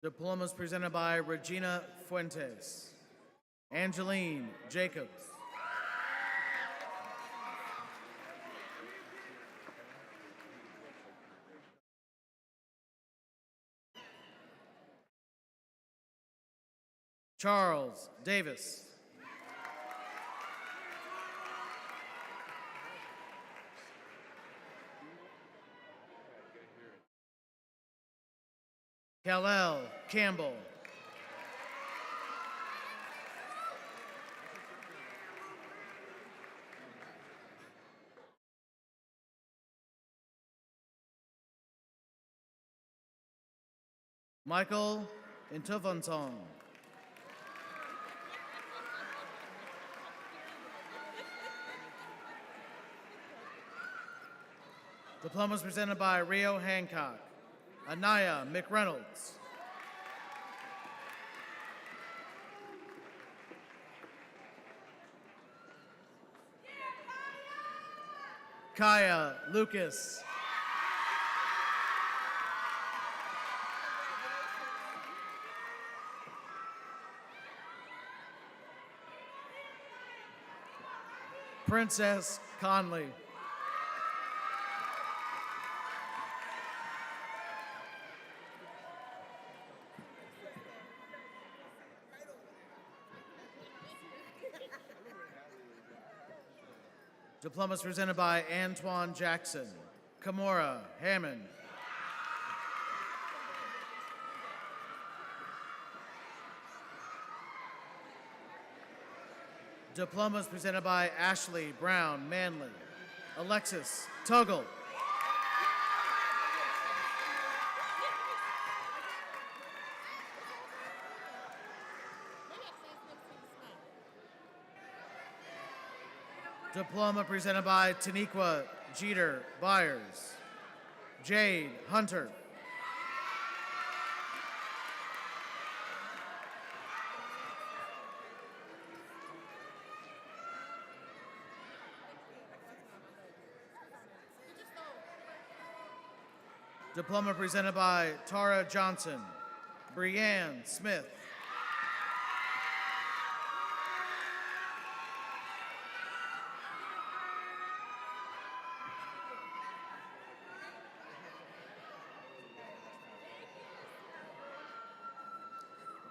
Diplomas presented by Regina Fuentes. Angeline Jacobs. Charles Davis. Kal-El Campbell. Michael Intovansong. Diplomas presented by Rio Hancock. Anaya McReynolds. Kaya Lucas. Princess Conley. Diplomas presented by Antoine Jackson. Kamora Hammond. Diplomas presented by Ashley Brown Manley. Alexis Tuggle. Diploma presented by Taniqua Jeter Byers. Jade Hunter. Diploma presented by Tara Johnson. Brianne Smith.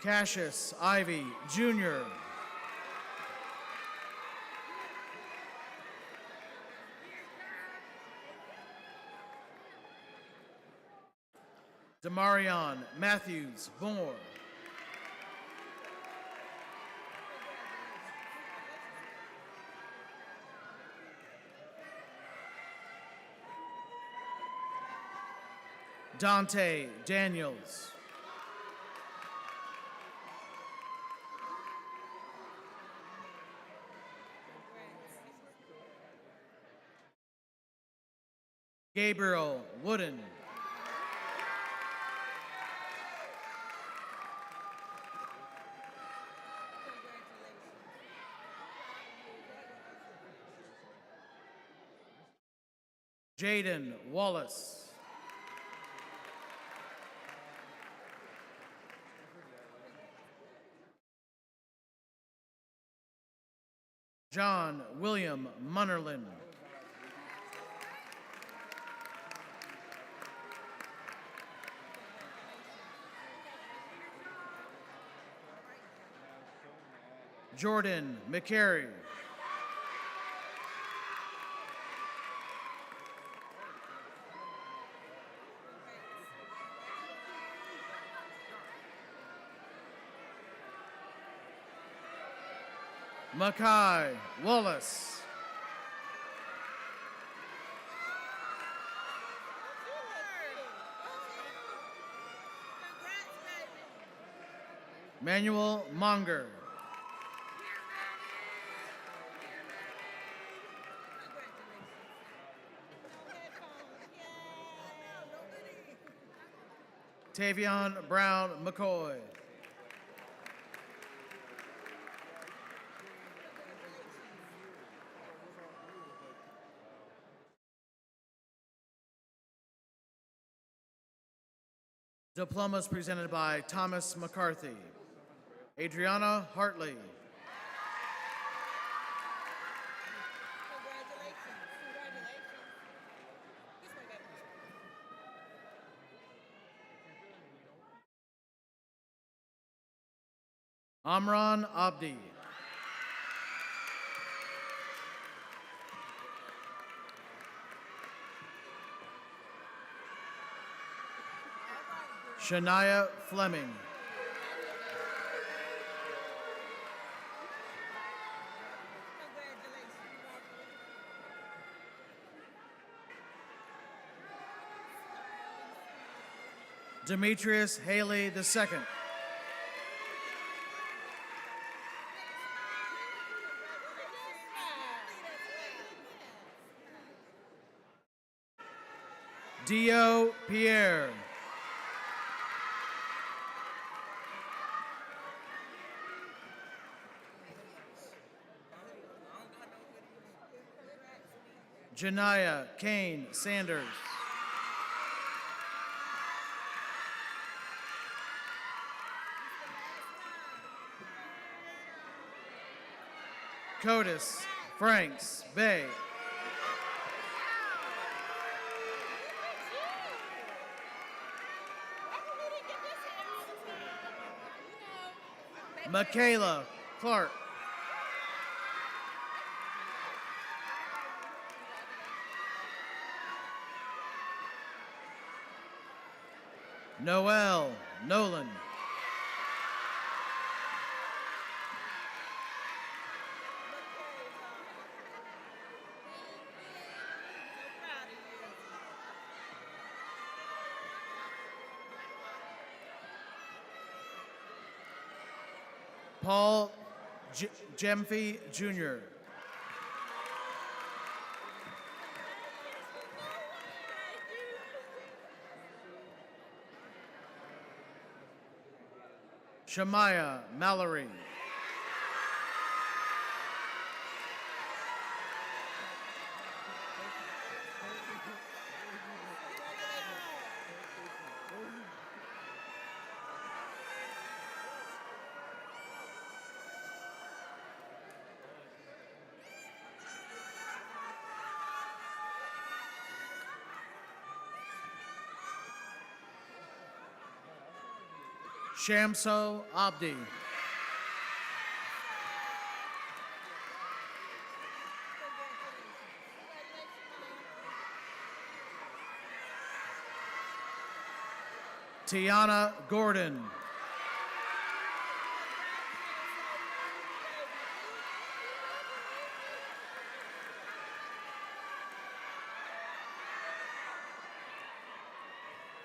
Cassius Ivy Jr. Demarion Matthews Moore. Dante Daniels. Gabriel Wooden. Jaden Wallace. John William Munnerlin. Jordan McCary. Makai Wallace. Manuel Monger. Tavion Brown McCoy. Diplomas presented by Thomas McCarthy. Adriana Hartley. Amran Abdi. Shania Fleming. Demetrius Haley II. Dio Pierre. Janaya Kane Sanders. Codis Franks Bay. Michaela Clark. Noel Nolan. Paul Gemfey Jr. Shamaya Mallory. Shamso Abdi. Tiana Gordon.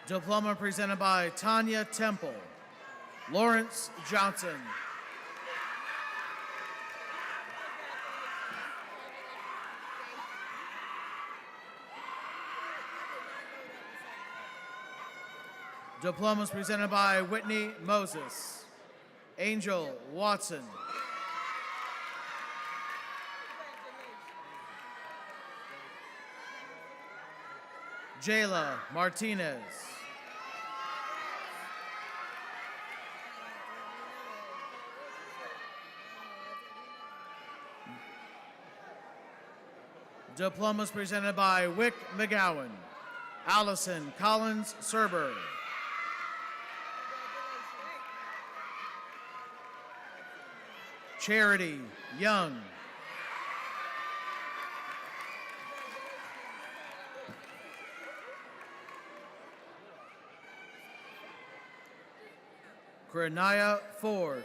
Diploma presented by Tanya Temple. Lawrence Johnson. Diplomas presented by Whitney Moses. Angel Watson. Jayla Martinez. Diplomas presented by Wick McGowan. Allison Collins Serber. Charity Young. Grenaya Ford.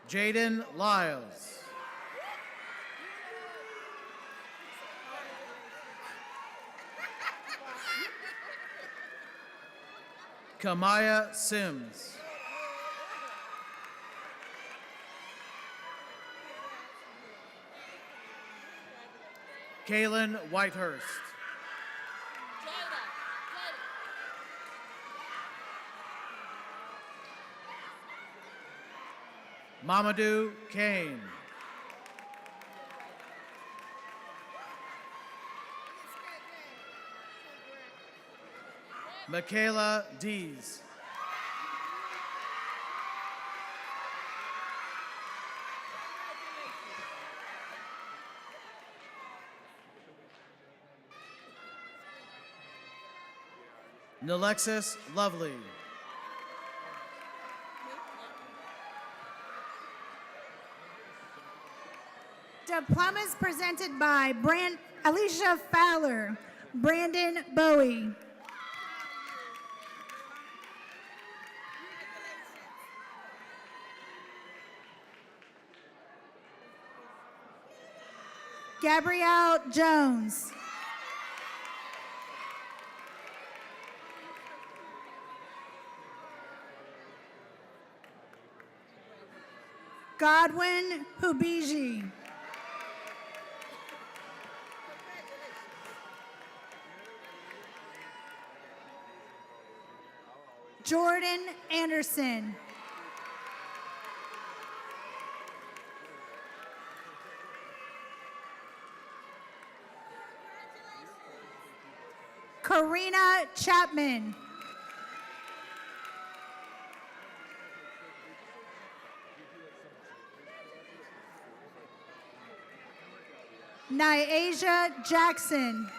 Jaden Lyles. Kamaya Sims. Kaylin Whitehurst. Mamadou Kane. Michaela Dees. Nalexis Lovely. Diplomas presented by Alicia Fowler, Brandon Bowie. Gabrielle Jones. Godwin Hubiji. Jordan Anderson. Karina Chapman. Nyasia Jackson.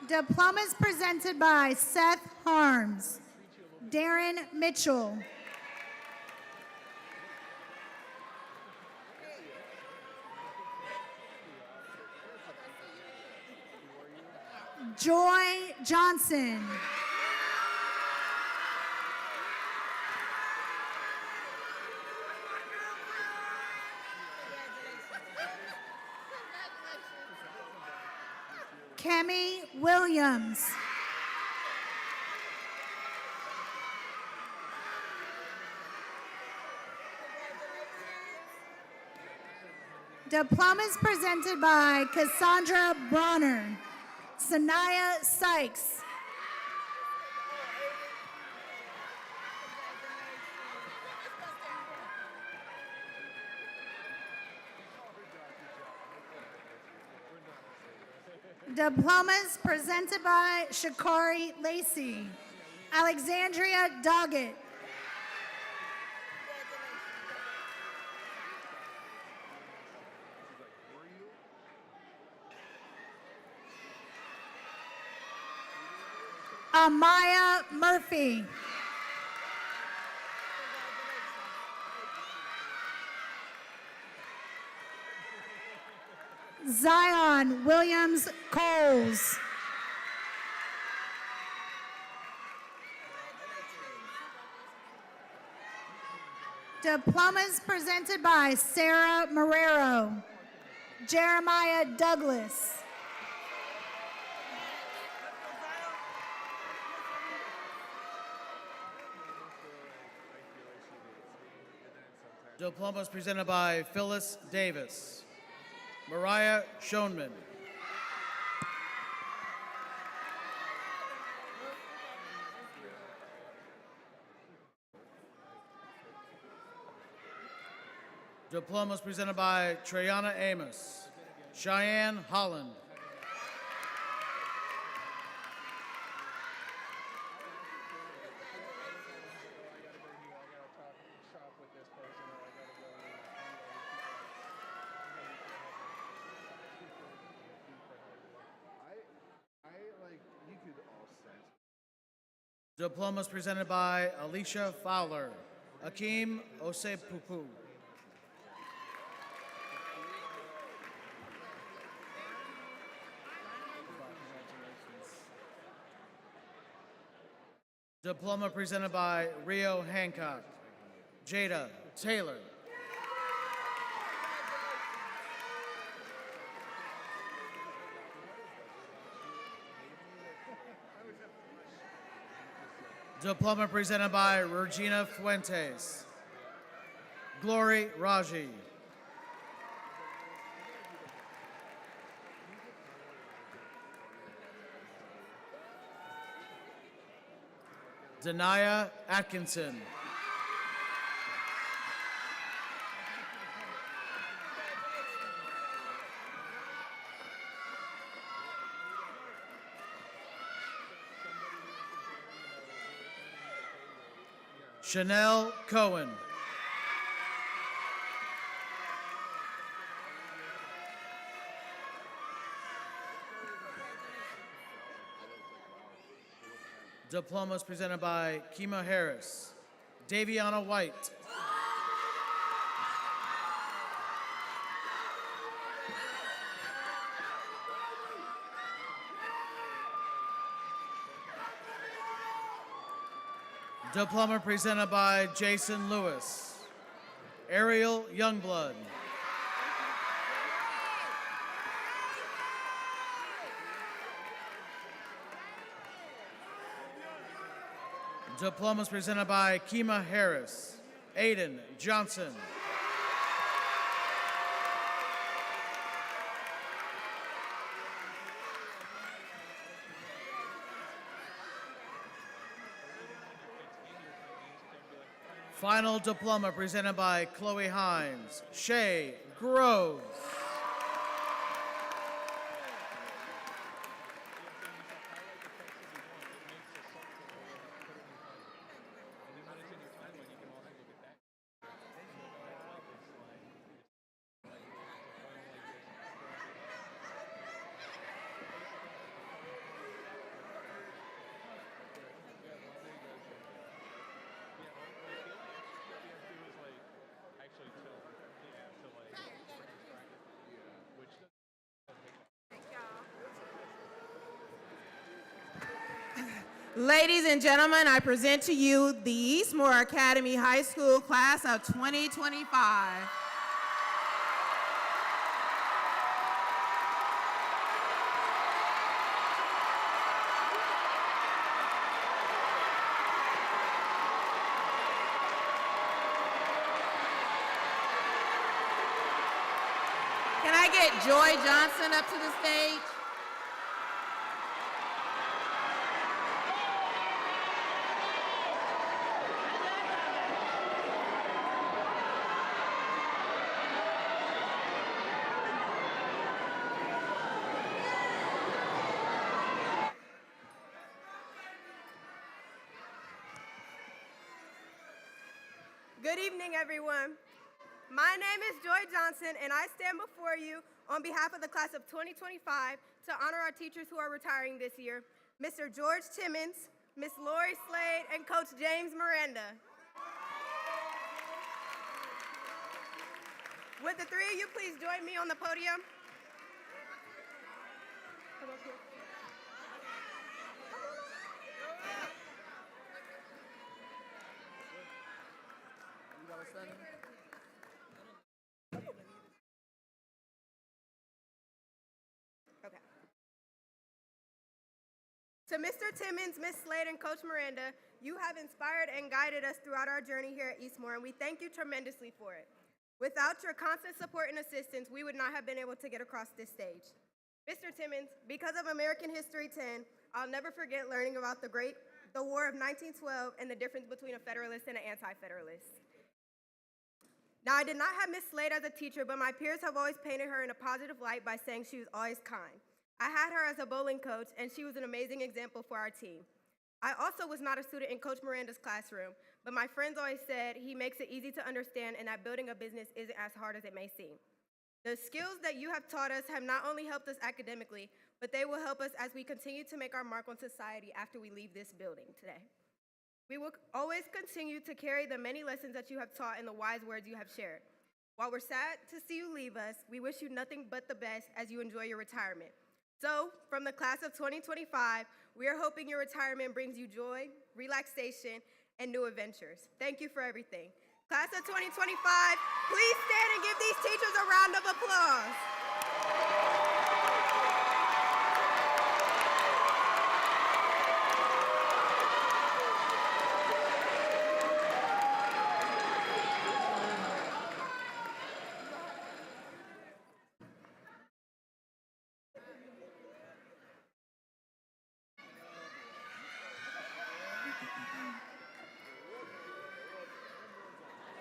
Diplomas presented by Seth Harms, Darren Mitchell, Joy Johnson, Kemi Williams, diplomas presented by Cassandra Bronner, Sanaya Sykes, diplomas presented by Shakari Lacey, Alexandria Doggett, Amaya Murphy, Zion Williams Coles, diplomas presented by Sarah Marrero, Jeremiah Douglas, Diplomas presented by Phyllis Davis, Mariah Schoenman, diplomas presented by Treyana Amos, Cheyenne Holland, diplomas presented by Alicia Fowler, Akeem Osepupu, diploma presented by Rio Hancock, Jada Taylor, diploma presented by Regina Fuentes, Glory Raji, Denaya Atkinson, Chanel Cohen, Diplomas presented by Kima Harris, Daviana White, Diploma presented by Jason Lewis, Ariel Youngblood, Diplomas presented by Kima Harris, Aiden Johnson, Final diploma presented by Chloe Hines, Shay Groves. Ladies and gentlemen, I present to you the Eastmoor Academy High School class of 2025. Can I get Joy Johnson up to the stage? Good evening, everyone. My name is Joy Johnson, and I stand before you on behalf of the class of 2025 to honor our teachers who are retiring this year, Mr. George Timmons, Miss Lori Slade, and Coach James Miranda. Would the three of you please join me on the podium? Come up here. Okay. To Mr. Timmons, Miss Slade, and Coach Miranda, you have inspired and guided us throughout our journey here at Eastmoor, and we thank you tremendously for it. Without your constant support and assistance, we would not have been able to get across this stage. Mr. Timmons, because of American History 10, I'll never forget learning about the War of 1912 and the difference between a Federalist and an anti-Federalist. Now, I did not have Miss Slade as a teacher, but my peers have always painted her in a positive light by saying she was always kind. I had her as a bowling coach, and she was an amazing example for our team. I also was not a student in Coach Miranda's classroom, but my friends always said he makes it easy to understand and that building a business isn't as hard as it may seem. The skills that you have taught us have not only helped us academically, but they will help us as we continue to make our mark on society after we leave this building today. We will always continue to carry the many lessons that you have taught and the wise words you have shared. While we're sad to see you leave us, we wish you nothing but the best as you enjoy your retirement. So, from the class of 2025, we are hoping your retirement brings you joy, relaxation, and new adventures. Thank you for everything. Class of 2025, please stand and give these teachers a round of applause.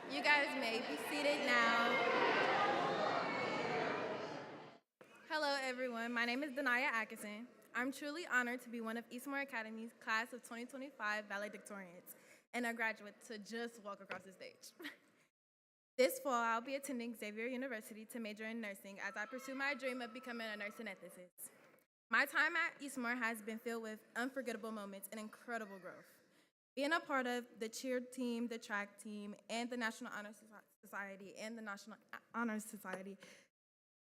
You guys may be seated now. Hello, everyone. My name is Denaya Atkinson. I'm truly honored to be one of Eastmoor Academy's class of 2025 valedictorians and a graduate to just walk across the stage. This fall, I'll be attending Xavier University to major in nursing as I pursue my dream of becoming a nurse anesthetist. My time at Eastmoor has been filled with unforgettable moments and incredible growth. Being a part of the cheer team, the track team, and the National Honor Society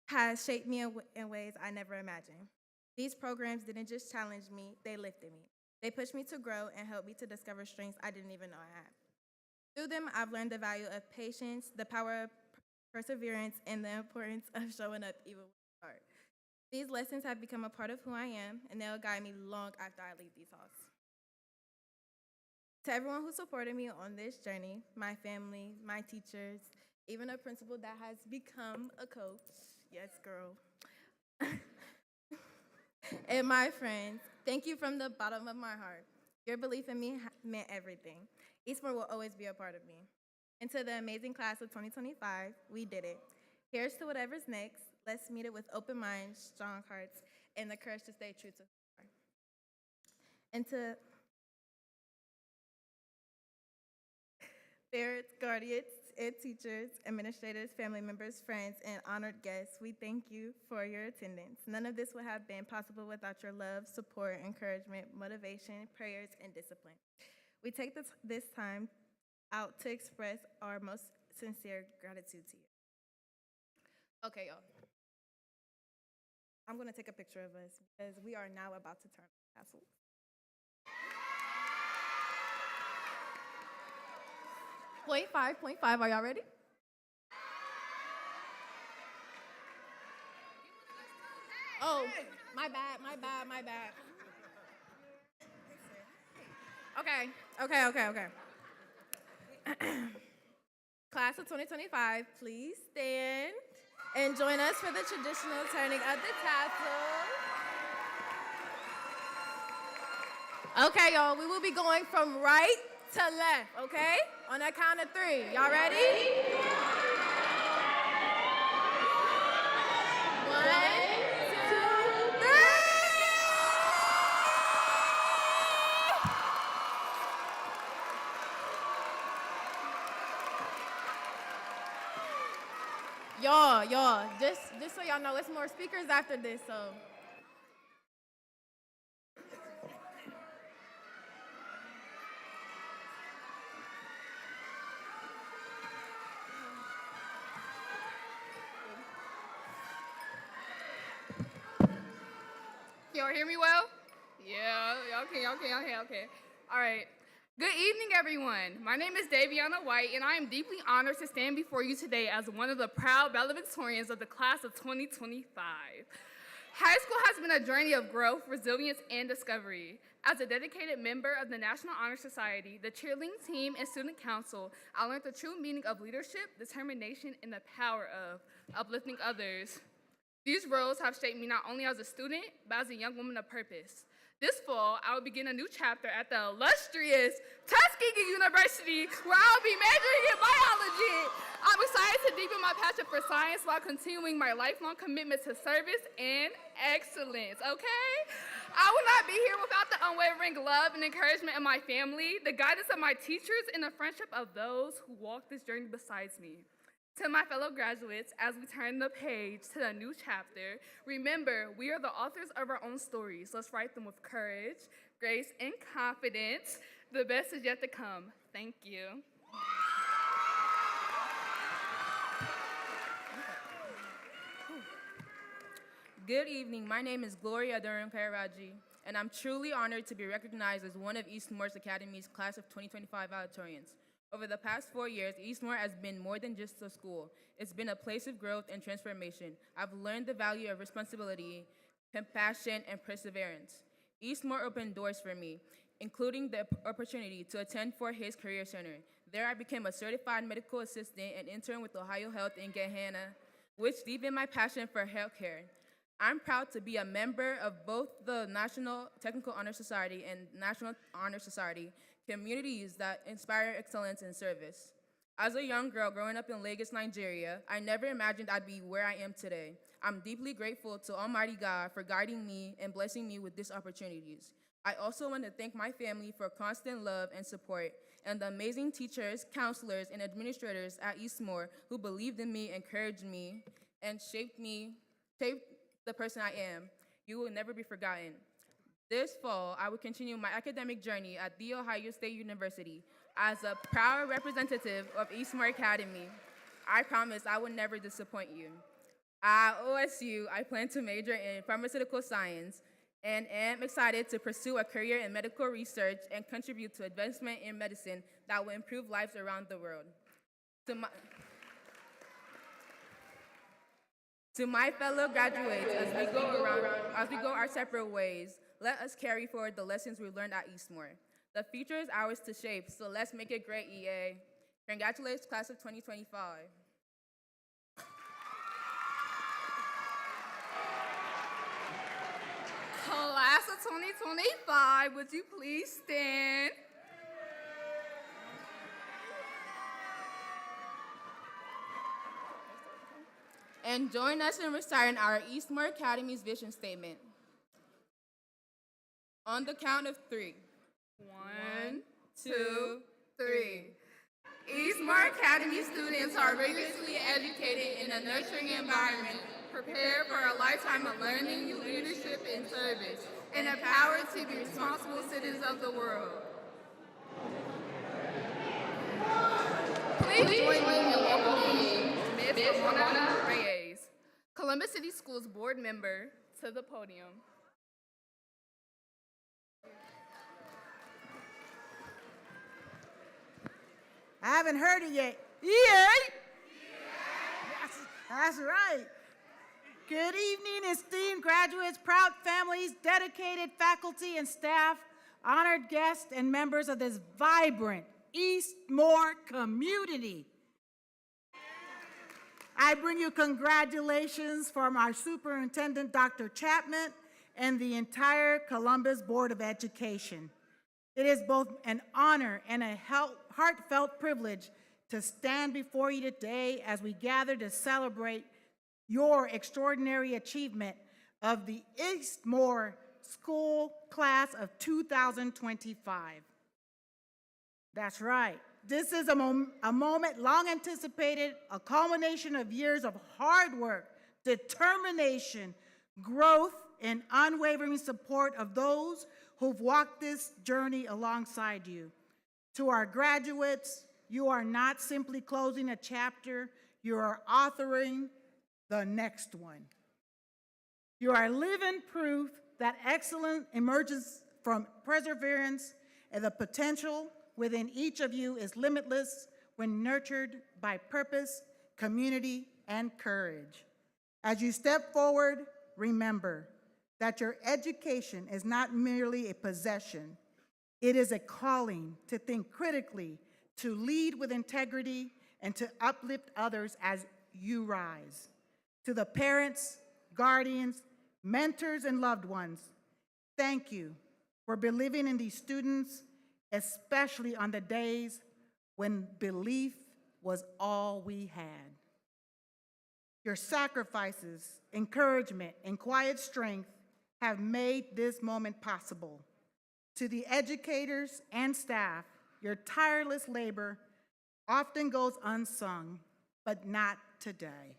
has shaped me in ways I never imagined. These programs didn't just challenge me, they lifted me. They pushed me to grow and helped me to discover strengths I didn't even know I had. Through them, I've learned the value of patience, the power of perseverance, and the importance of showing up even when it's hard. These lessons have become a part of who I am, and they'll guide me long after I leave these halls. To everyone who supported me on this journey, my family, my teachers, even a principal that has become a coach, yes, girl, and my friends, thank you from the bottom of my heart. Your belief in me meant everything. Eastmoor will always be a part of me. And to the amazing class of 2025, we did it. Here's to whatever's next. Let's meet it with open minds, strong hearts, and the courage to stay true to who we are. And to parents, guardians, and teachers, administrators, family members, friends, and honored guests, we thank you for your attendance. None of this would have been possible without your love, support, encouragement, motivation, prayers, and discipline. We take this time out to express our most sincere gratitude to you. Okay, y'all. I'm gonna take a picture of us because we are now about to turn tassels. Point five, are y'all ready? Oh, my bad. Okay. Class of 2025, please stand and join us for the traditional turning of the tassels. Okay, y'all, we will be going from right to left, okay? On a count of 3. Y'all ready? 1, 2, 3. Y'all, just so y'all know, it's more speakers after this, so. Y'all hear me well? Yeah, okay. All right. Good evening, everyone. My name is Daviana White, and I am deeply honored to stand before you today as one of the proud valedictorians of the class of 2025. High school has been a journey of growth, resilience, and discovery. As a dedicated member of the National Honor Society, the cheerleading team, and student council, I learned the true meaning of leadership, determination, and the power of uplifting others. These roles have shaped me not only as a student, but as a young woman of purpose. This fall, I will begin a new chapter at the illustrious Tuskegee University, where I will be majoring in biology. I'm excited to deepen my passion for science while continuing my lifelong commitment to service and excellence, okay? I will not be here without the unwavering love and encouragement of my family, the guidance of my teachers, and the friendship of those who walk this journey besides me. To my fellow graduates, as we turn the page to the new chapter, remember, we are the authors of our own stories. Let's write them with courage, grace, and confidence. The best is yet to come. Thank you. Good evening. My name is Gloria Durham-Paraji, and I'm truly honored to be recognized as one of Eastmoor's Academy's class of 2025 valedictorians. Over the past 4 years, Eastmoor has been more than just a school. It's been a place of growth and transformation. I've learned the value of responsibility, compassion, and perseverance. Eastmoor opened doors for me, including the opportunity to attend Fort Hays Career Center. There I became a certified medical assistant and interned with Ohio Health in Gahanna, which deepened my passion for healthcare. I'm proud to be a member of both the National Technical Honor Society and National Honor Society, communities that inspire excellence in service. As a young girl growing up in Lagos, Nigeria, I never imagined I'd be where I am today. I'm deeply grateful to Almighty God for guiding me and blessing me with these opportunities. I also want to thank my family for constant love and support, and the amazing teachers, counselors, and administrators at Eastmoor who believed in me, encouraged me, and shaped the person I am. You will never be forgotten. This fall, I will continue my academic journey at The Ohio State University as a proud representative of Eastmoor Academy. I promise I will never disappoint you. At OSU, I plan to major in pharmaceutical science and am excited to pursue a career in medical research and contribute to advancement in medicine that will improve lives around the world. To my fellow graduates, as we go our separate ways, let us carry forward the lessons we learned at Eastmoor. The future is ours to shape, so let's make it great, EA. Congratulations, class of 2025. Class of 2025, would you please stand? And join us in reciting our Eastmoor Academy's vision statement. On the count of 3. 1, 2, 3. Eastmoor Academy students are rigorously educated in a nurturing environment, prepared for a lifetime of learning, leadership, and service, and empowered to be responsible citizens of the world. Please join me in welcoming Ms. Ramona Reyes, Columbus City Schools board member, to the podium. I haven't heard it yet. Yay! That's right. Good evening, esteemed graduates, proud families, dedicated faculty and staff, honored guests, and members of this vibrant Eastmoor community. I bring you congratulations from our superintendent, Dr. Chapman, and the entire Columbus Board of Education. It is both an honor and a heartfelt privilege to stand before you today as we gather to celebrate your extraordinary achievement of the Eastmoor School Class of 2025. That's right. This is a moment long anticipated, a culmination of years of hard work, determination, growth, and unwavering support of those who've walked this journey alongside you. To our graduates, you are not simply closing a chapter, you are authoring the next one. You are living proof that excellence emerges from perseverance, and the potential within each of you is limitless when nurtured by purpose, community, and courage. As you step forward, remember that your education is not merely a possession. It is a calling to think critically, to lead with integrity, and to uplift others as you rise. To the parents, guardians, mentors, and loved ones, thank you for believing in these students, especially on the days when belief was all we had. Your sacrifices, encouragement, and quiet strength have made this moment possible. To the educators and staff, your tireless labor often goes unsung, but not today.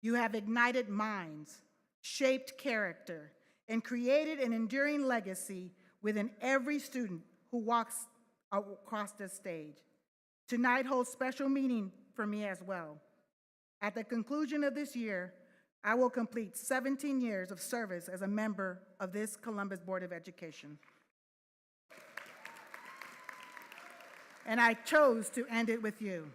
You have ignited minds, shaped character, and created an enduring legacy within every student who walks across this stage. Tonight holds special meaning for me as well. At the conclusion of this year, I will complete 17 years of service as a member of this Columbus Board of Education. And I chose to end it with you.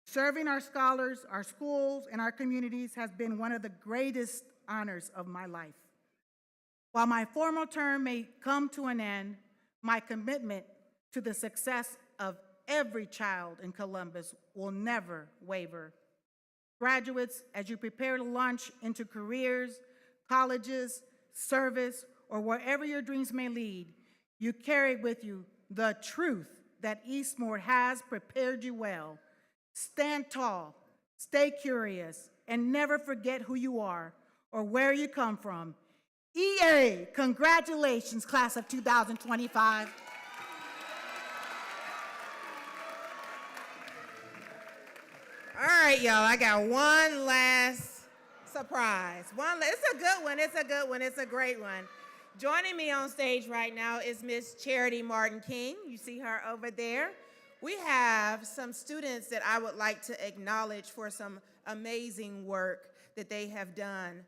Serving our scholars, our schools, and our communities has been one of the greatest honors of my life. While my formal term may come to an end, my commitment to the success of every child in Columbus will never waver. Graduates, as you prepare to launch into careers, colleges, service, or wherever your dreams may lead, you carry with you the truth that Eastmoor has prepared you well. Stand tall, stay curious, and never forget who you are or where you come from. EA, congratulations, class of 2025. All right, y'all, I got one last surprise. It's a good one. It's a good one. It's a great one. Joining me on stage right now is Miss Charity Martin King. You see her over there. We have some students that I would like to acknowledge for some amazing work that they have done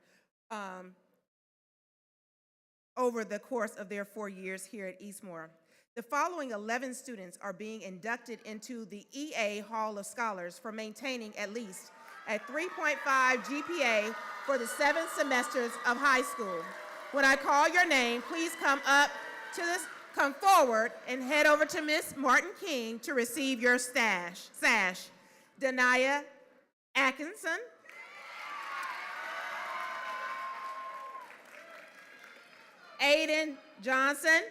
over the course of their 4 years here at Eastmoor. The following 11 students are being inducted into the EA Hall of Scholars for maintaining at least a 3.5 GPA for the 7 semesters of high school. When I call your name, please come forward and head over to Miss Martin King to receive your sash. Dania Atkinson. Aiden Johnson.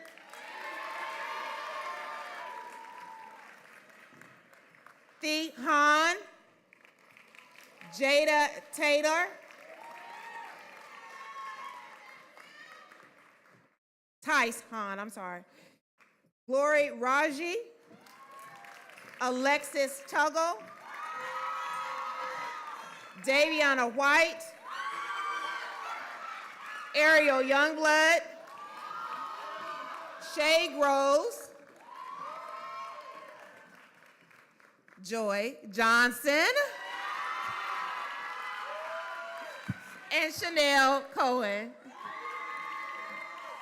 Thee Han. Jada Taylor. Tice Han, I'm sorry. Glory Raji. Alexis Tuggle. Daviana White. Ariel Youngblood. Shay Groves. Joy Johnson. And Chanel Cohen.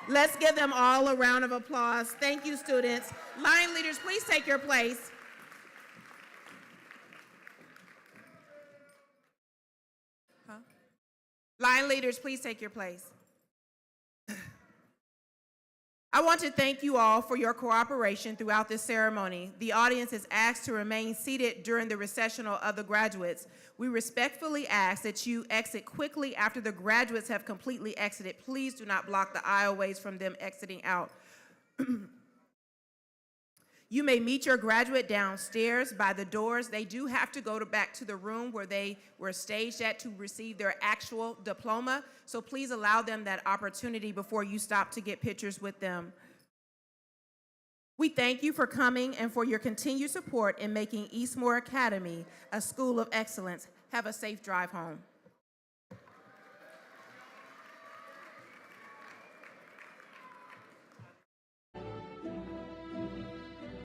Let's give them all a round of applause. Thank you, students. Line leaders, please take your place. Line leaders, please take your place. I want to thank you all for your cooperation throughout this ceremony. The audience is asked to remain seated during the recessional of the graduates. We respectfully ask that you exit quickly after the graduates have completely exited. Please do not block the aisleways from them exiting out. You may meet your graduate downstairs by the doors. They do have to go back to the room where they were staged at to receive their actual diploma. So please allow them that opportunity before you stop to get pictures with them. We thank you for coming and for your continued support in making Eastmoor Academy a school of excellence. Have a safe drive home.